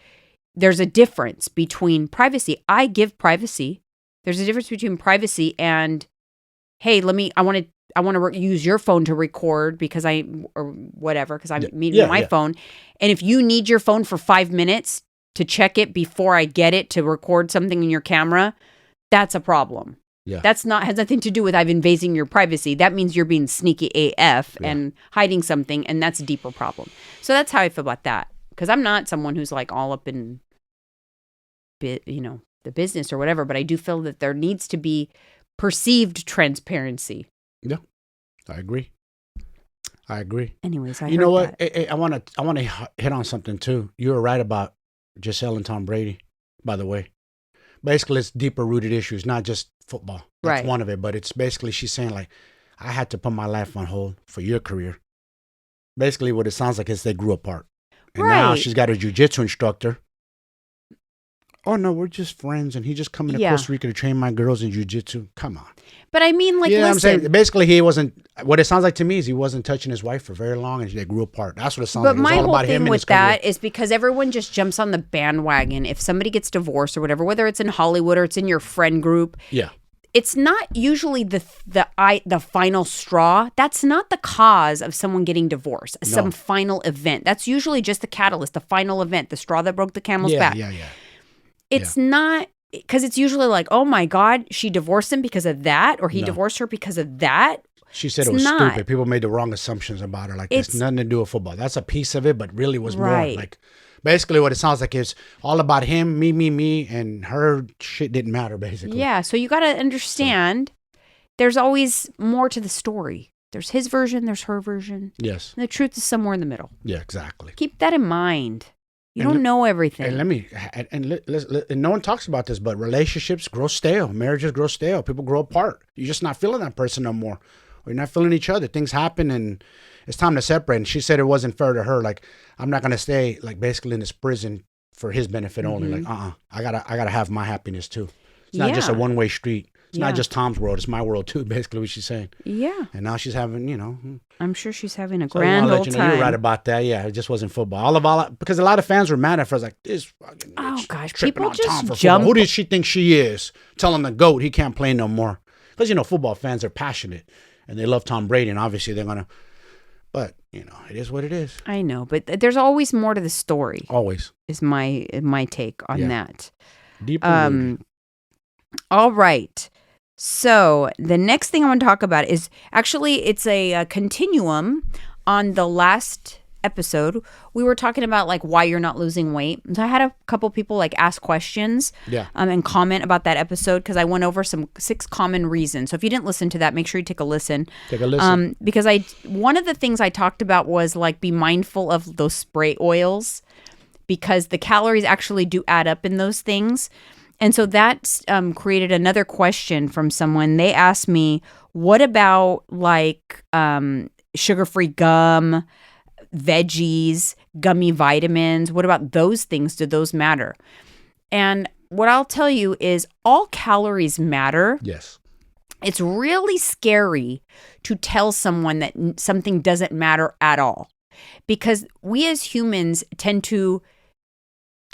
there's a difference between privacy. I give privacy. There's a difference between privacy and, hey, I want to use your phone to record because I'm meeting my phone. And if you need your phone for 5 minutes to check it before I get it to record something in your camera, that's a problem. Yeah. Has nothing to do with I've invading your privacy. That means you're being sneaky AF and hiding something, and that's a deeper problem. So that's how I feel about that. because I'm not someone who's like all up in, the business or whatever, but I do feel that there needs to be perceived transparency. Yeah, I agree. Anyways, I You heard know what? that. I want to hit on something too. You were right about Giselle and Tom Brady, by the way. Basically, it's deeper rooted issues, not just football. That's Right. one of it, but it's basically she's saying like, I had to put my life on hold for your career. Basically, what it sounds like is they grew apart, and now Right. she's got a jiu-jitsu instructor. Oh no, we're just friends, and he just coming to Yeah. Costa Rica to train my girls in jiu-jitsu. Come on. But I mean, like, Yeah, I'm listen. saying basically he wasn't. What it sounds like to me is he wasn't touching his wife for very long, and they grew apart. That's what it sounds But like. It was my all whole about him thing and with his career. that is because everyone just jumps on the bandwagon. If somebody gets divorced or whatever, whether it's in Hollywood or it's in your friend group, Yeah, it's not usually the final straw. That's not the cause of someone getting divorced. Some final event. That's usually just the catalyst, the final event, the straw that broke the camel's back. yeah. It's not, because it's usually like, oh my God, she divorced him because of that, or he No. divorced her because of that. She said It's it was not. stupid. People made the wrong assumptions about her. Like it's It's- nothing to do with football. That's a piece of it, but really was more Right. like basically what it sounds like is all about him, me, and her shit didn't matter basically. Yeah, so you got to understand there's always more to the story. There's his version, there's her version. Yes. And the truth is somewhere in the middle. Yeah, exactly. Keep that in mind. You And don't know everything. And let me and no one talks about this, but relationships grow stale, marriages grow stale, people grow apart. You're just not feeling that person no more, or you're not feeling each other. Things happen, and it's time to separate. And she said it wasn't fair to her. Like, I'm not gonna stay like basically in this prison for his benefit only. Like, I gotta have my happiness too. It's not just a Yeah. one-way street. It's Yeah. not just Tom's world. It's my world too. Basically, what she's saying. Yeah, And now she's having, I'm sure she's having a So I grand want to old let you know time. you're right about that. Yeah, it just wasn't football. Because a lot of fans were mad at first, like this fucking Oh, bitch gosh, tripping people on just Tom for jump- football. Who does she think she is? Telling the GOAT he can't play no more. Because football fans are passionate and they love Tom Brady, and obviously they're gonna. But it is what it is. I know, but there's always more to the story. Always Is my take on that. deeper rooted. All right. So the next thing I want to talk about is actually it's a continuum on the last episode. We were talking about like why you're not losing weight. So I had a couple people like ask questions and comment about that episode because I went over 6 common reasons. So if you didn't listen to that, make sure you take a listen. Take a listen. Because one of the things I talked about was like be mindful of those spray oils because the calories actually do add up in those things. And so that created another question from someone. They asked me, what about like sugar-free gum, veggies, gummy vitamins? What about those things? Do those matter? And what I'll tell you is all calories matter. Yes. It's really scary to tell someone that something doesn't matter at all because we as humans tend to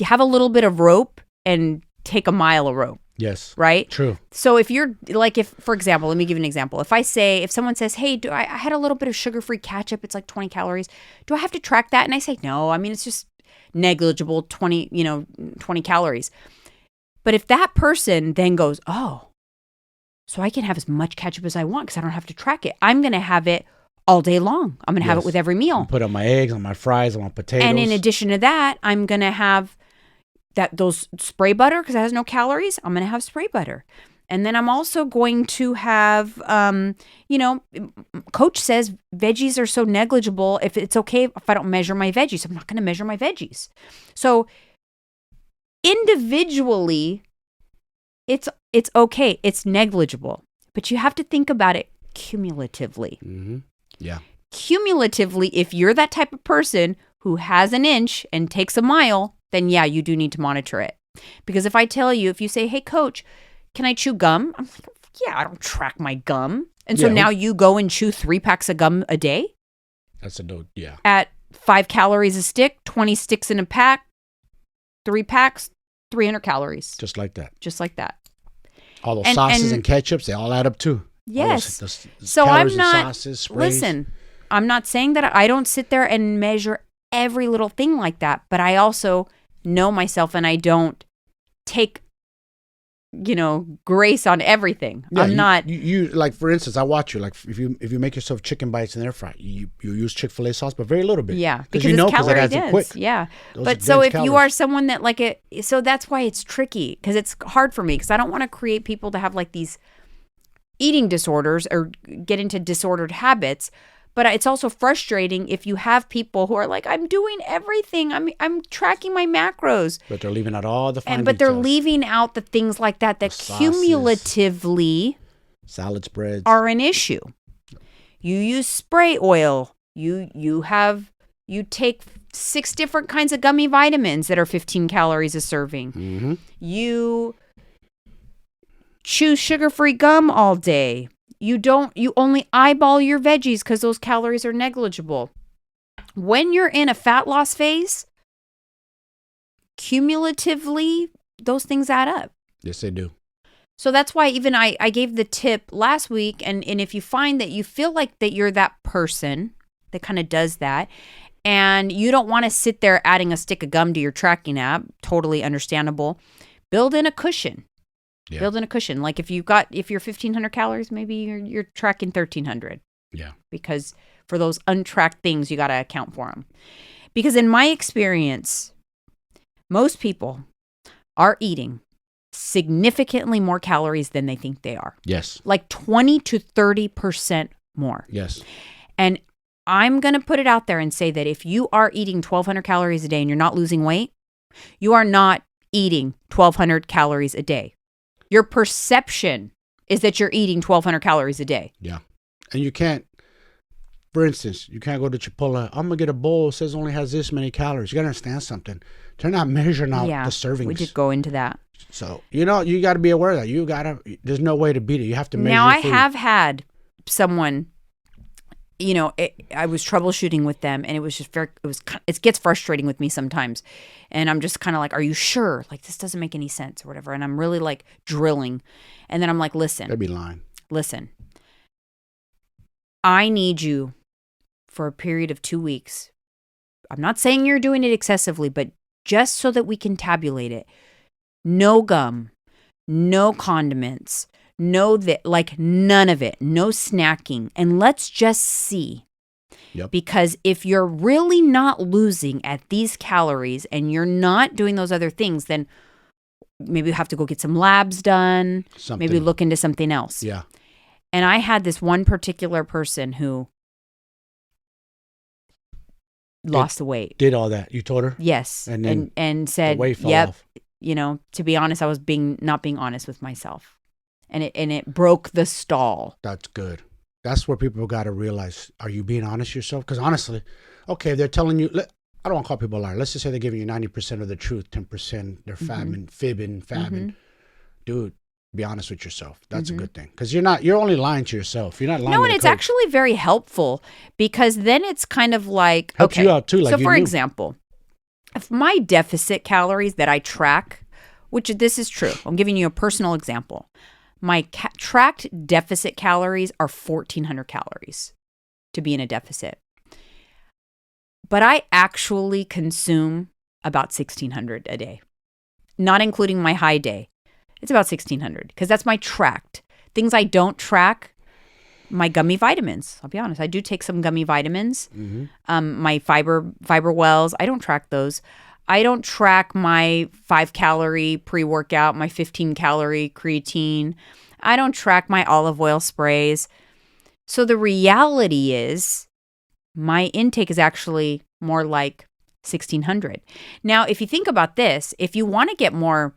have a little bit of rope and take a mile of rope. Yes. Right? True. So if you're like, for example, let me give you an example. If someone says, hey, I had a little bit of sugar-free ketchup. It's like 20 calories. Do I have to track that? And I say, no, I mean, it's just negligible 20 calories. But if that person then goes, oh, so I can have as much ketchup as I want because I don't have to track it. I'm going to have it all day long. I'm going to have it with every meal. Put on my eggs, on my fries, on my potatoes. And in addition to that, I'm going to have those spray butter because it has no calories. I'm going to have spray butter. And then I'm also going to have, Coach says veggies are so negligible. If it's okay if I don't measure my veggies, I'm not going to measure my veggies. So individually, it's okay. It's negligible. But you have to think about it cumulatively. Mm-hmm. Yeah. Cumulatively, if you're that type of person who has an inch and takes a mile, then yeah, you do need to monitor it. Because if you say, hey, Coach, can I chew gum? I'm like, yeah, I don't track my gum. And so now you go and chew 3 packs of gum a day? That's a dope, yeah. At 5 calories a stick, 20 sticks in a pack, 3 packs, 300 calories. Just like that. All those sauces and ketchups, they all add up too. Yes. Those so I'm not, sauces, sprays. listen, I'm not saying that I don't sit there and measure every little thing like that, but I also know myself and I don't take grace on everything. Yeah, I'm not. You like, for instance, I watch you. Like, if you make yourself chicken bites in the air fry, you use Chick-fil-A sauce, but very little bit. Yeah, because it's because it calorie adds it dense. quick. Yeah, Those but are so dense if you calories. are someone that like it, so that's why it's tricky, because it's hard for me, because I don't want to create people to have like these eating disorders or get into disordered habits. But it's also frustrating if you have people who are like, I'm doing everything. I'm tracking my macros. But they're leaving out all the fine But they're details. leaving out the things like that sauces, cumulatively salad spreads are an issue. You use spray oil. You take 6 different kinds of gummy vitamins that are 15 calories a serving. Mm-hmm. You chew sugar-free gum all day. You only eyeball your veggies because those calories are negligible. When you're in a fat loss phase, cumulatively, those things add up. Yes, they do. So that's why even I gave the tip last week, and if you find that you feel like that you're that person that kind of does that, and you don't want to sit there adding a stick of gum to your tracking app, totally understandable, build in a cushion. Yeah. Build in a cushion. Like if you're 1,500 calories, maybe you're tracking 1,300. Yeah. Because for those untracked things, you got to account for them. Because in my experience, most people are eating significantly more calories than they think they are. Yes. Like 20 to 30% more. Yes. And I'm going to put it out there and say that if you are eating 1,200 calories a day and you're not losing weight, you are not eating 1,200 calories a day. Your perception is that you're eating 1,200 calories a day. Yeah. And you can't, for instance, you can't go to Chipotle. I'm going to get a bowl. It says only has this many calories. You got to understand something. They're not measuring out the servings. We did go into that. So, you got to be aware of that. There's no way to beat it. You have to measure Now, I food. have had someone, I was troubleshooting with them, and it was just it gets frustrating with me sometimes. And I'm just kind of like, are you sure? Like, this doesn't make any sense or whatever. And I'm really like drilling. And then I'm like, listen. They'd be lying. Listen. I need you for a period of 2 weeks. I'm not saying you're doing it excessively, but just so that we can tabulate it. No gum, no condiments, none of it, no snacking. And let's just see. Yep. Because if you're really not losing at these calories and you're not doing those other things, then maybe you have to go get some labs done. Maybe look into something else. Yeah. And I had this one particular person who lost the weight. Did all that. You told her? Yes. And said, the weight fell yep. off. To be honest, I was not being honest with myself. And it broke the stall. That's good. That's where people got to realize, are you being honest with yourself? Because honestly, okay, they're telling you, I don't want to call people liars. Let's just say they're giving you 90% of the truth, 10% they're fibbing. Mm-hmm. Dude, be honest with yourself. That's a good thing. Because you're only lying to yourself. You're not lying to and it's actually very helpful, because then it's kind of like, helps you out too. Like, so for example, if my deficit calories that I track, which this is true, I'm giving you a personal example. My tracked deficit calories are 1,400 calories to be in a deficit. But I actually consume about 1,600 a day, not including my high day. It's about 1,600 because that's my tracked. Things I don't track, my gummy vitamins. I'll be honest, I do take some gummy vitamins. Mm-hmm. My fiber wells, I don't track those. I don't track my 5-calorie pre-workout, my 15-calorie creatine. I don't track my olive oil sprays. So the reality is my intake is actually more like 1,600. Now, if you think about this, if you want to get more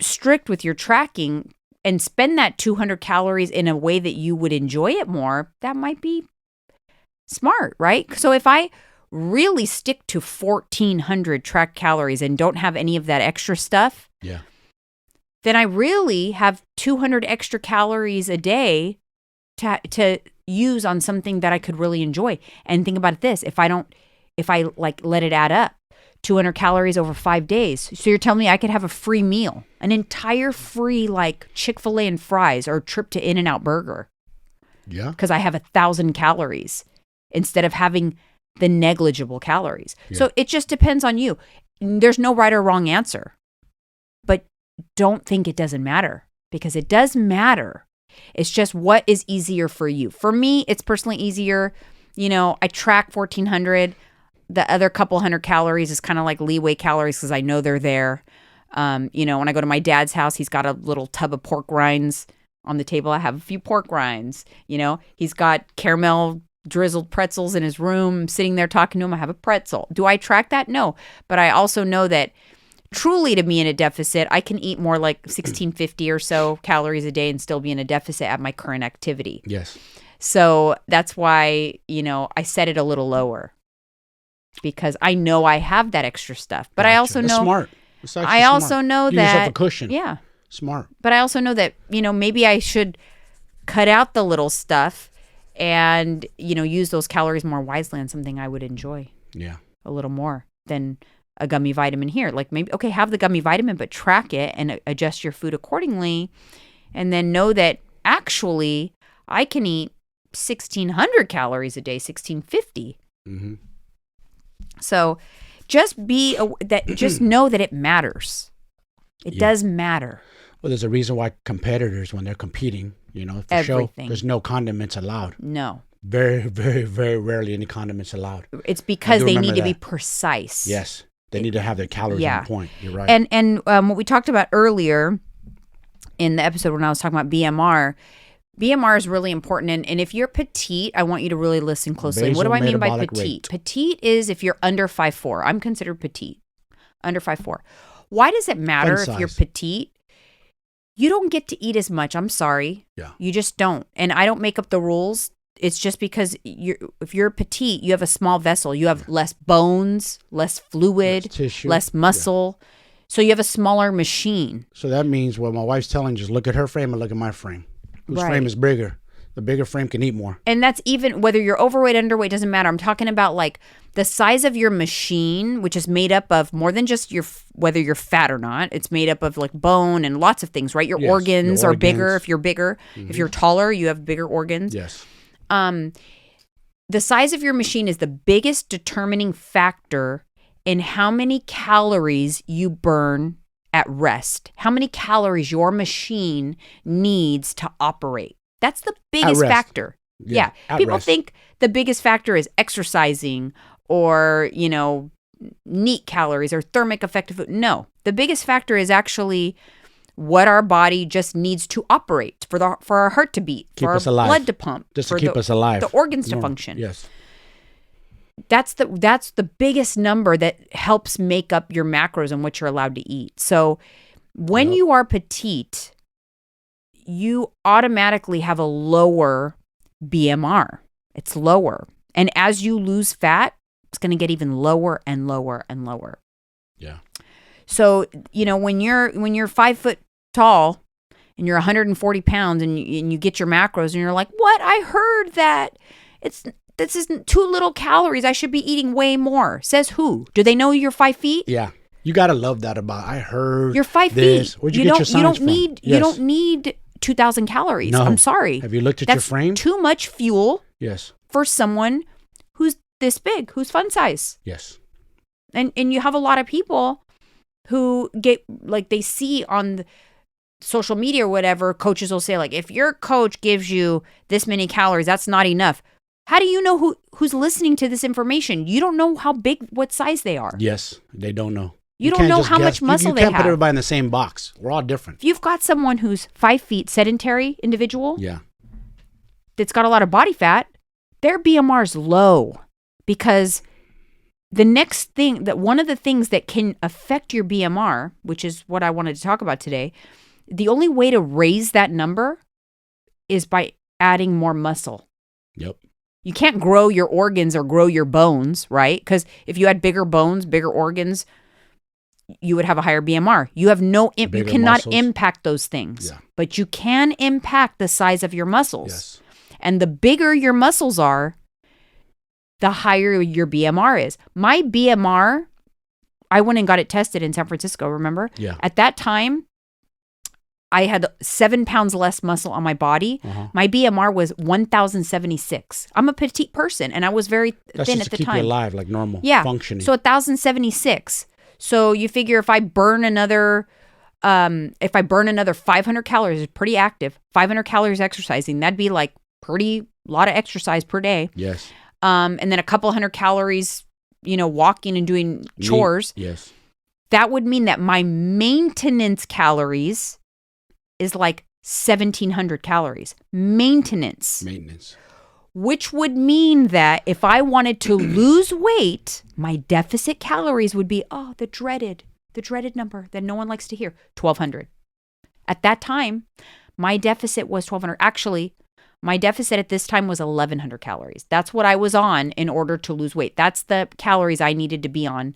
strict with your tracking and spend that 200 calories in a way that you would enjoy it more, that might be smart, right? So if I really stick to 1,400 tracked calories and don't have any of that extra stuff, then I really have 200 extra calories a day to use on something that I could really enjoy. And think about this, if I let it add up, 200 calories over 5 days. So you're telling me I could have a free meal, an entire free like Chick-fil-A and fries or trip to In-N-Out Burger. Yeah. Because I have 1,000 calories instead of having the negligible calories. Yeah. So it just depends on you. There's no right or wrong answer. But don't think it doesn't matter, because it does matter. It's just what is easier for you. For me, it's personally easier. I track 1,400. The other couple hundred calories is kind of like leeway calories because I know they're there. When I go to my dad's house, he's got a little tub of pork rinds on the table. I have a few pork rinds. He's got caramel drizzled pretzels in his room. I'm sitting there talking to him. I have a pretzel. Do I track that? No. But I also know that truly to be in a deficit, I can eat more like 1,650 or so calories a day and still be in a deficit at my current activity. Yes. So that's why, I set it a little lower, because I know I have that extra stuff. But I also That's know smart. I also know Give that yourself a cushion. Yeah. Smart. But I also know that, maybe I should cut out the little stuff and, use those calories more wisely on something I would enjoy. Yeah. A little more than a gummy vitamin here. Like maybe, okay, have the gummy vitamin, but track it and adjust your food accordingly. And then know that actually I can eat 1,600 calories a day, 1,650. Mm-hmm. So just just know that it matters. It does matter. Well, there's a reason why competitors, when they're competing, for show, there's no condiments allowed. No. Very, very, very rarely any condiments allowed. It's because they need to be precise. Yes. They need to have their calories on point. You're right. And what we talked about earlier in the episode when I was talking about BMR is really important. And if you're petite, I want you to really listen closely. Basal what do I mean by metabolic petite? rate. Petite is if you're under 5'4". I'm considered petite, under 5'4". Why does it matter if you're petite? You don't get to eat as much. I'm sorry. Yeah. You just don't. And I don't make up the rules. It's just because if you're petite, you have a small vessel. You have less bones, less fluid, less tissue, less muscle. Yeah. So you have a smaller machine. So that means what my wife's telling, just look at her frame and look at my frame. Whose frame is bigger? The bigger frame can eat more. And that's even whether you're overweight, underweight, doesn't matter. I'm talking about like the size of your machine, which is made up of more than just whether you're fat or not. It's made up of like bone and lots of things, right? Your organs are bigger if you're bigger. Mm-hmm. If you're taller, you have bigger organs. Yes. The size of your machine is the biggest determining factor in how many calories you burn at rest, how many calories your machine needs to operate. That's the biggest factor. Yeah. People think the biggest factor is exercising or, neat calories or thermic effective food. No, the biggest factor is actually what our body just needs to operate for our heart to beat, keep for us our alive. blood to pump, just for to keep us alive, the organs to function. Yes. That's the biggest number that helps make up your macros and what you're allowed to eat. So when you are petite, you automatically have a lower BMR. It's lower. And as you lose fat, it's going to get even lower and lower and lower. Yeah. So, when you're 5 foot tall and you're 140 pounds and you get your macros and you're like, what? I heard that this isn't too little calories. I should be eating way more. Says who? Do they know you're 5 feet? Yeah. You got to love that about, I heard you're 5 this. feet. Where'd you get your science from? You don't need 2,000 calories. No. I'm sorry. Have you looked at your frame? Too much fuel. Yes. For someone who's this big, who's fun size. Yes. And you have a lot of people who get, like, they see on the social media or whatever, coaches will say, like, if your coach gives you this many calories, that's not enough. How do you know who's listening to this information? You don't know how big, what size they are. Yes, they don't know. You don't know how much muscle they have. You can't put everybody in the same box. We're all different. If you've got someone who's 5 feet, sedentary individual, yeah, that's got a lot of body fat, their BMR is low, because the next thing one of the things that can affect your BMR, which is what I wanted to talk about today, the only way to raise that number is by adding more muscle. Yep. You can't grow your organs or grow your bones, right? Because if you had bigger bones, bigger organs, you would have a higher BMR. You have you cannot muscles. Impact those things, but you can impact the size of your muscles. Yes. And the bigger your muscles are, the higher your BMR is. My BMR, I went and got it tested in San Francisco, remember? Yeah. At that time, I had 7 pounds less muscle on my body. Uh-huh. My BMR was 1,076. I'm a petite person, and I was very thin at the time. That's just to keep you alive, like normal, functioning. So 1,076. So you figure if I burn another if I burn another 500 calories, it's pretty active, 500 calories exercising, that'd be like pretty lot of exercise per day. Yes. And then a couple hundred calories, walking and doing chores. Yes. That would mean that my maintenance calories is like 1,700 calories. Maintenance. Which would mean that if I wanted to lose weight, my deficit calories would be, the dreaded number that no one likes to hear, 1,200. At that time, my deficit was 1,200. Actually, my deficit at this time was 1,100 calories. That's what I was on in order to lose weight. That's the calories I needed to be on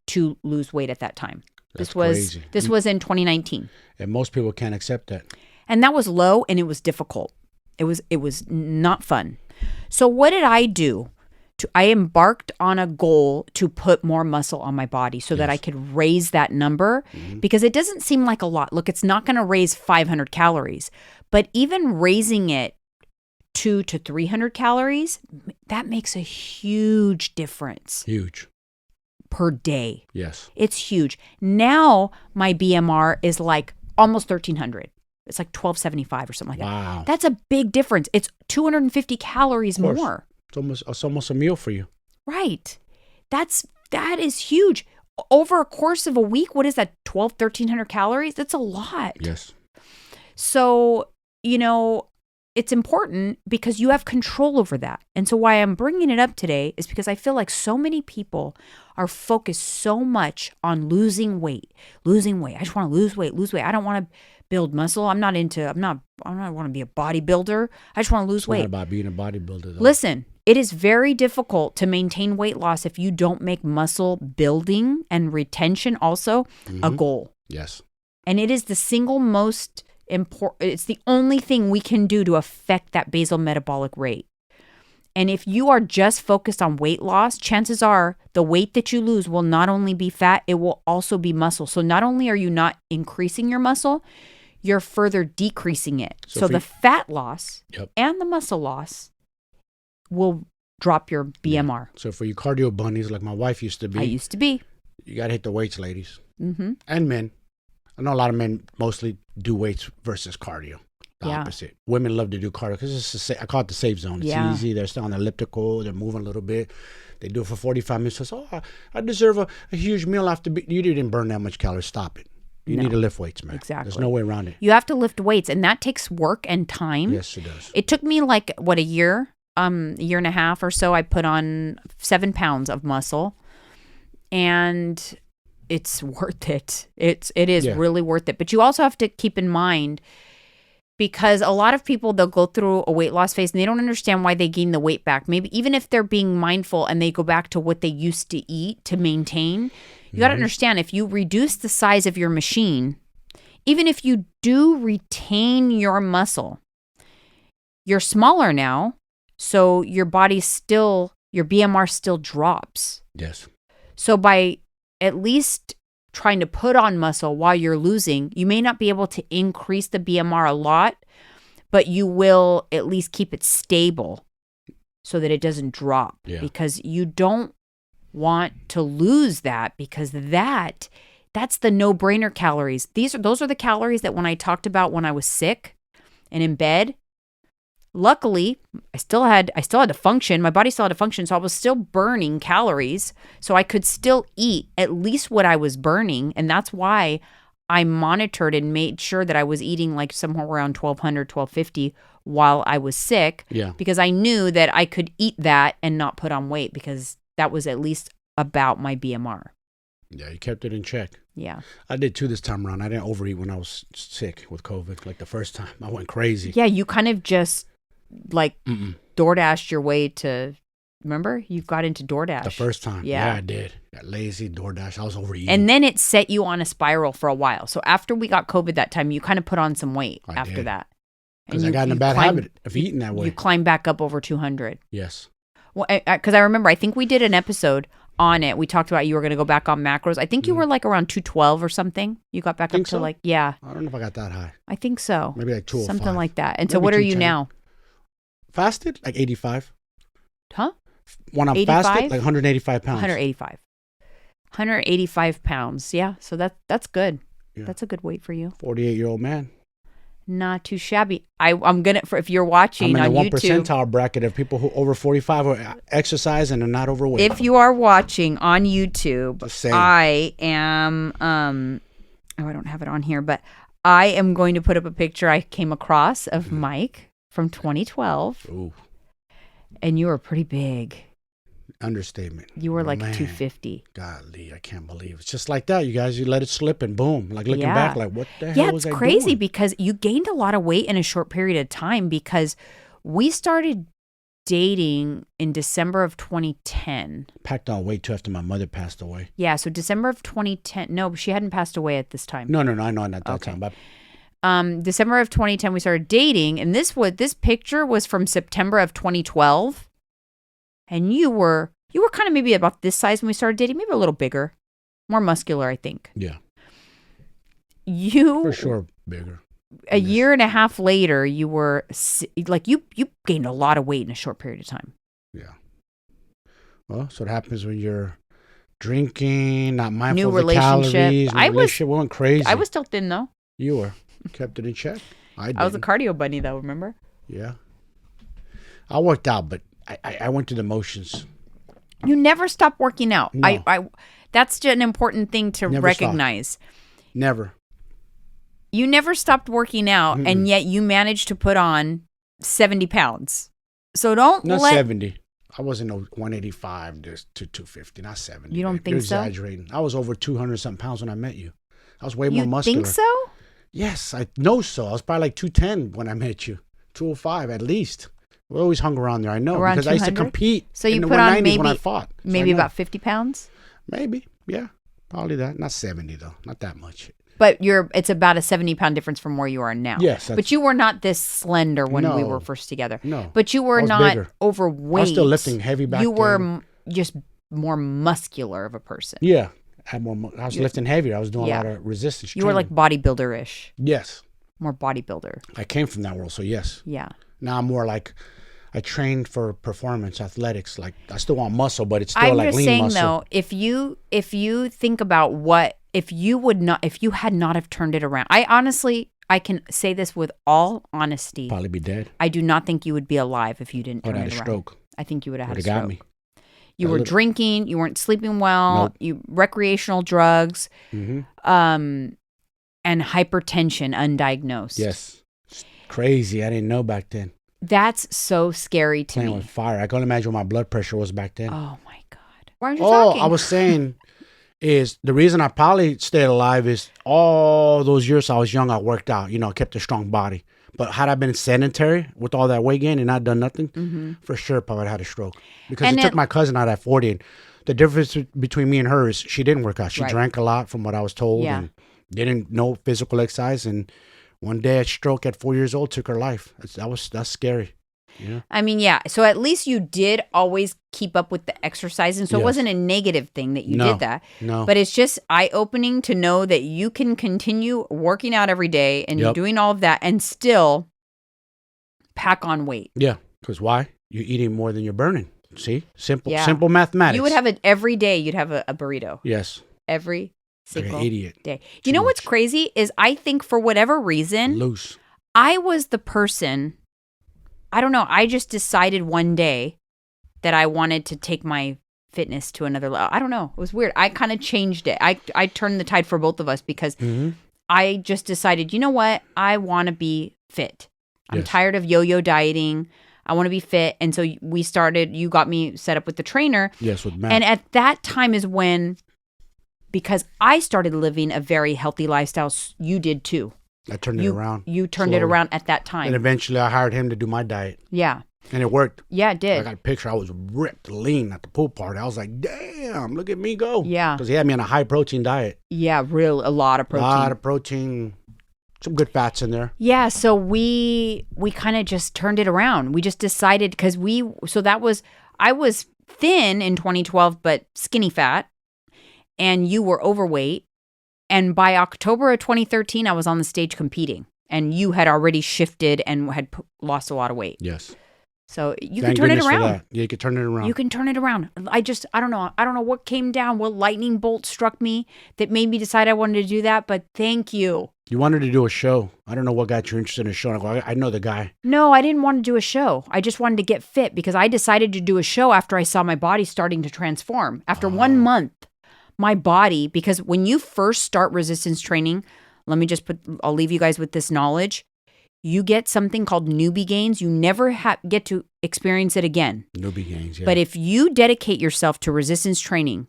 to lose weight at that time. This was in 2019. And most people can't accept that. And that was low, and it was difficult. It was not fun. So what did I do? I embarked on a goal to put more muscle on my body so that I could raise that number, because it doesn't seem like a lot. Look, it's not going to raise 500 calories, but even raising it 200 to 300 calories, that makes a huge difference. Huge. Per day. Yes. It's huge. Now my BMR is like almost 1,300. It's like 1,275 or something like that. Wow. That's a big difference. It's 250 calories more. It's almost a meal for you. Right. That is huge. Over a course of a week, what is that, 1,300 calories? That's a lot. Yes. So, it's important because you have control over that. And so why I'm bringing it up today is because I feel like so many people are focused so much on losing weight. I just want to lose weight. I don't want to build muscle. I don't want to be a bodybuilder. I just want to lose weight. It's not about being a bodybuilder, though. Listen, it is very difficult to maintain weight loss if you don't make muscle building and retention also a goal. Yes. And it is the single most important, it's the only thing we can do to affect that basal metabolic rate. And if you are just focused on weight loss, chances are the weight that you lose will not only be fat, it will also be muscle. So not only are you not increasing your muscle, you're further decreasing it. So the fat loss and the muscle loss will drop your BMR. So for you cardio bunnies like my wife used to be. I used to be. You got to hit the weights, ladies. Mm-hmm. And men. I know a lot of men mostly do weights versus cardio. The opposite. Women love to do cardio because I call it the safe zone. It's easy. They're still on the elliptical. They're moving a little bit. They do it for 45 minutes. So, I deserve a huge meal after. You didn't burn that much calories. Stop it. You need to lift weights, man. Exactly. There's no way around it. You have to lift weights, and that takes work and time. Yes, it does. It took me like, a year and a half or so. I put on 7 pounds of muscle, and it's worth it. It is really worth it. But you also have to keep in mind, because a lot of people, they'll go through a weight loss phase and they don't understand why they gain the weight back. Maybe even if they're being mindful and they go back to what they used to eat to maintain, you got to understand, if you reduce the size of your machine, even if you do retain your muscle, you're smaller now. So your BMR still drops. Yes. So by at least trying to put on muscle while you're losing, you may not be able to increase the BMR a lot, but you will at least keep it stable so that it doesn't drop, because you don't want to lose that, because that's the no-brainer calories. Those are the calories that when I talked about when I was sick and in bed, luckily, I still had to function. My body still had to function. So I was still burning calories. So I could still eat at least what I was burning. And that's why I monitored and made sure that I was eating like somewhere around 1,200, 1,250 while I was sick. Yeah. Because I knew that I could eat that and not put on weight, because that was at least about my BMR. Yeah, you kept it in check. Yeah. I did too this time around. I didn't overeat when I was sick with COVID. Like the first time, I went crazy. Yeah, you kind of just DoorDashed your way to, remember? You got into DoorDash. The first time. Yeah, I did. Got lazy, DoorDash. I was overeating. And then it set you on a spiral for a while. So after we got COVID that time, you kind of put on some weight after that. Because I got in a bad habit of eating that way. You climbed back up over 200. Yes. Well, because I remember, I think we did an episode on it. We talked about you were going to go back on macros. I think you were like around 212 or something. You got back up to I don't know if I got that high. I think so. Maybe like 205. Something like that. And so what are you now? Fasted? Like 85. Huh? When I'm 85? fasted, like 185 pounds. 185 pounds. Yeah. So that's good. Yeah. That's a good weight for you. 48-year-old man. Not too shabby. I'm gonna if you're watching I'm in on the 1 YouTube, percentile bracket of people who over 45 are exercise and are not overweight. if you are watching on YouTube, Just saying. I am I don't have it on here, but I am going to put up a picture I came across of Mike from 2012. Ooh, and you were pretty big. understatement. You were like Man. 250. Golly, I can't believe it's just like that. You guys, you let it slip and boom. Like looking back, like what the hell Yeah, was it's I crazy doing? because you gained a lot of weight in a short period of time because we started dating in December of 2010. Packed on weight too after my mother passed away. Yeah, so December of 2010. No, she hadn't passed away at this time. No, I know not that time. But December of 2010 we started dating, and this picture was from September of 2012. And you were kind of maybe about this size when we started dating, maybe a little bigger, more muscular, I think. yeah, You for sure bigger. A year and a half later, you were like you gained a lot of weight in a short period of time. Yeah. Well, so what happens when you're drinking, not mindful New of the calories. relationship. Relationship went crazy. I was still thin though. You were. Kept it in check. I was a cardio bunny though. Remember? Yeah. I worked out, but I went through the motions. You never stopped working out. No. I that's just an important thing to Never recognize. Stopped. Never. You never stopped working out, and yet you managed to put on 70 pounds. So Not 70. I wasn't 185 to 250, not 70. You don't think You're so? exaggerating. I was over 200-something pounds when I met you. I was way more muscular. You think so? Yes, I know so. I was probably like 210 when I met you. 205 at least. We always hung around there. I know Around because 200? I used to compete. So you in the put on 190s maybe when I fought. So maybe I know. about 50 pounds? Maybe, yeah, probably that. Not 70 though, not that much. But it's about a 70-pound difference from where you are now. Yes, but you were not this slender when we were first together. No, but you were not bigger. overweight. I was still lifting heavy back You then. were just more muscular of a person. Yeah, I was lifting heavier. I was doing a lot of resistance. You were like bodybuilder-ish. Yes, more bodybuilder. I came from that world, so yes. Yeah. Now I'm more like I trained for performance athletics. Like I still want muscle, but it's still I'm like just lean saying muscle. though, if you think about if you had not have turned it around, I can say this with all honesty. Probably be dead. I do not think you would be alive if you didn't turn it around. Had a stroke. I think you would have had a Would've stroke. got me. You were drinking. You weren't sleeping well. Nope. You recreational drugs, and hypertension undiagnosed. Yes, it's crazy. I didn't know back then. That's so scary to Playing me. with fire. I can only imagine what my blood pressure was back then. Oh my God! Why aren't you talking? I was saying is the reason I probably stayed alive is all those years I was young, I worked out. I kept a strong body. But had I been sedentary with all that weight gain and not done nothing, for sure probably would have had a stroke. Because it took my cousin out at 40. And the difference between me and her is she didn't work out. She drank a lot from what I was told and didn't know physical exercise. And one day a stroke at 4 years old took her life. That's scary. Yeah. I mean, yeah. So at least you did always keep up with the exercise. And so it wasn't a negative thing that you did that. No. But it's just eye-opening to know that you can continue working out every day and doing all of that and still pack on weight. Yeah. Because why? You're eating more than you're burning. See? Simple mathematics. You would have every day you'd have a burrito. Yes. Every single like an idiot. day. You know what's crazy is I think for whatever reason, loose. I was the person... I don't know. I just decided one day that I wanted to take my fitness to another level. I don't know. It was weird. I kind of changed it. I turned the tide for both of us because I just decided, you know what? I want to be fit. I'm tired of yo-yo dieting. I want to be fit. And so we started, you got me set up with the trainer. Yes, with Matt. And at that time is when, because I started living a very healthy lifestyle, you did too. I turned it around. You turned it around at that time. And eventually I hired him to do my diet. Yeah. And it worked. Yeah, it did. I got a picture. I was ripped, lean at the pool party. I was like, damn, look at me go. Yeah. Because he had me on a high protein diet. Yeah, a lot of protein. A lot of protein. Some good fats in there. Yeah, so we kind of just turned it around. We just decided because I was thin in 2012, but skinny fat. And you were overweight. And by October of 2013, I was on the stage competing. And you had already shifted and had lost a lot of weight. Yes. So you Thank can turn it goodness for around. that. Yeah, you can turn it around. You can turn it around. I don't know. I don't know what came down, what lightning bolt struck me that made me decide I wanted to do that. But thank you. You wanted to do a show. I don't know what got you interested in a show. I know the guy. No, I didn't want to do a show. I just wanted to get fit because I decided to do a show after I saw my body starting to transform. After 1 month, my body, because when you first start resistance training, I'll leave you guys with this knowledge. You get something called newbie gains. You never get to experience it again. Newbie gains, yeah. But if you dedicate yourself to resistance training,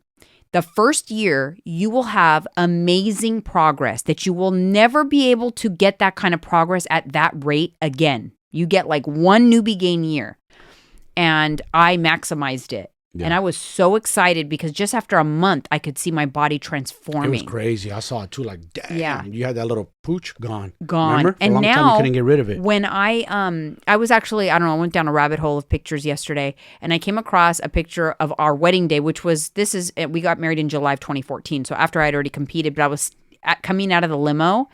the first year you will have amazing progress that you will never be able to get that kind of progress at that rate again. You get like one newbie gain year. And I maximized it. Yeah. And I was so excited because just after a month, I could see my body transforming. It was crazy. I saw it too. Like, damn, yeah. You had that little pooch gone. Remember? For a long time, you couldn't get rid of it. When I was actually, I went down a rabbit hole of pictures yesterday, and I came across a picture of our wedding day, which was, we got married in July of 2014. So after I'd already competed, but I was coming out of the limo,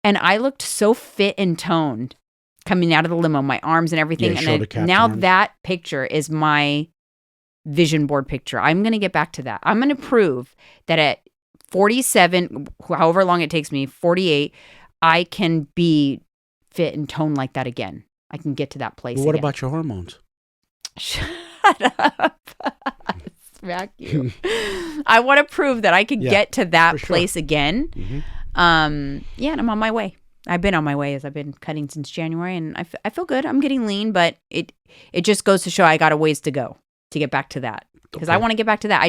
and I looked so fit and toned coming out of the limo, my arms and everything. Yeah, and now that picture is my vision board picture. I'm going to get back to that. I'm going to prove that at 47, however long it takes me, 48, I can be fit and toned like that again. I can get to that place What again. about your hormones? Shut up. Smack you. I want to prove that I can get to that place again. Mm-hmm. And I'm on my way. I've been on my way as I've been cutting since January, and I feel good. I'm getting lean, but it just goes to show I got a ways to go to get back to that, because I want to get back to that.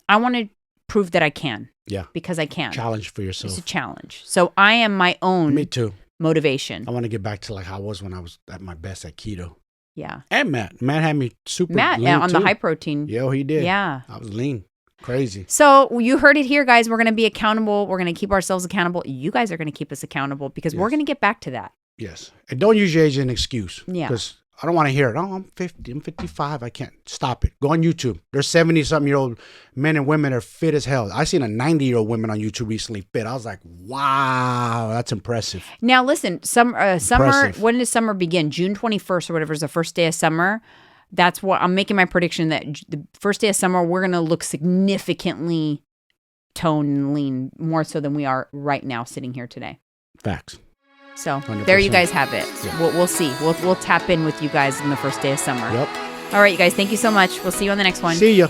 I want to prove that I can. Yeah. Because I can. Challenge for yourself. It's a challenge. So I am my own. Me too. Motivation. I want to get back to like how I was when I was at my best at keto. Yeah. And Matt had me super lean on too. The high protein. Yeah, he did. Yeah. I was lean. Crazy. So you heard it here, guys. We're going to be accountable. We're going to keep ourselves accountable. You guys are going to keep us accountable because we're going to get back to that. Yes. And don't use your age as an excuse. Yeah. Because I don't want to hear it. Oh, I'm 50. I'm 55. I can't. Stop it. Go on YouTube. There's 70-something-year-old men and women that are fit as hell. I seen a 90-year-old woman on YouTube recently fit. I was like, wow, that's impressive. Now, listen, summer, when does summer begin? June 21st or whatever is the first day of summer. That's what I'm making my prediction that the first day of summer, we're going to look significantly toned and lean, more so than we are right now sitting here today. Facts. So 100%. There you guys have it. Yeah. We'll see. We'll tap in with you guys in the first day of summer. Yep. All right, you guys. Thank you so much. We'll see you on the next one. See ya.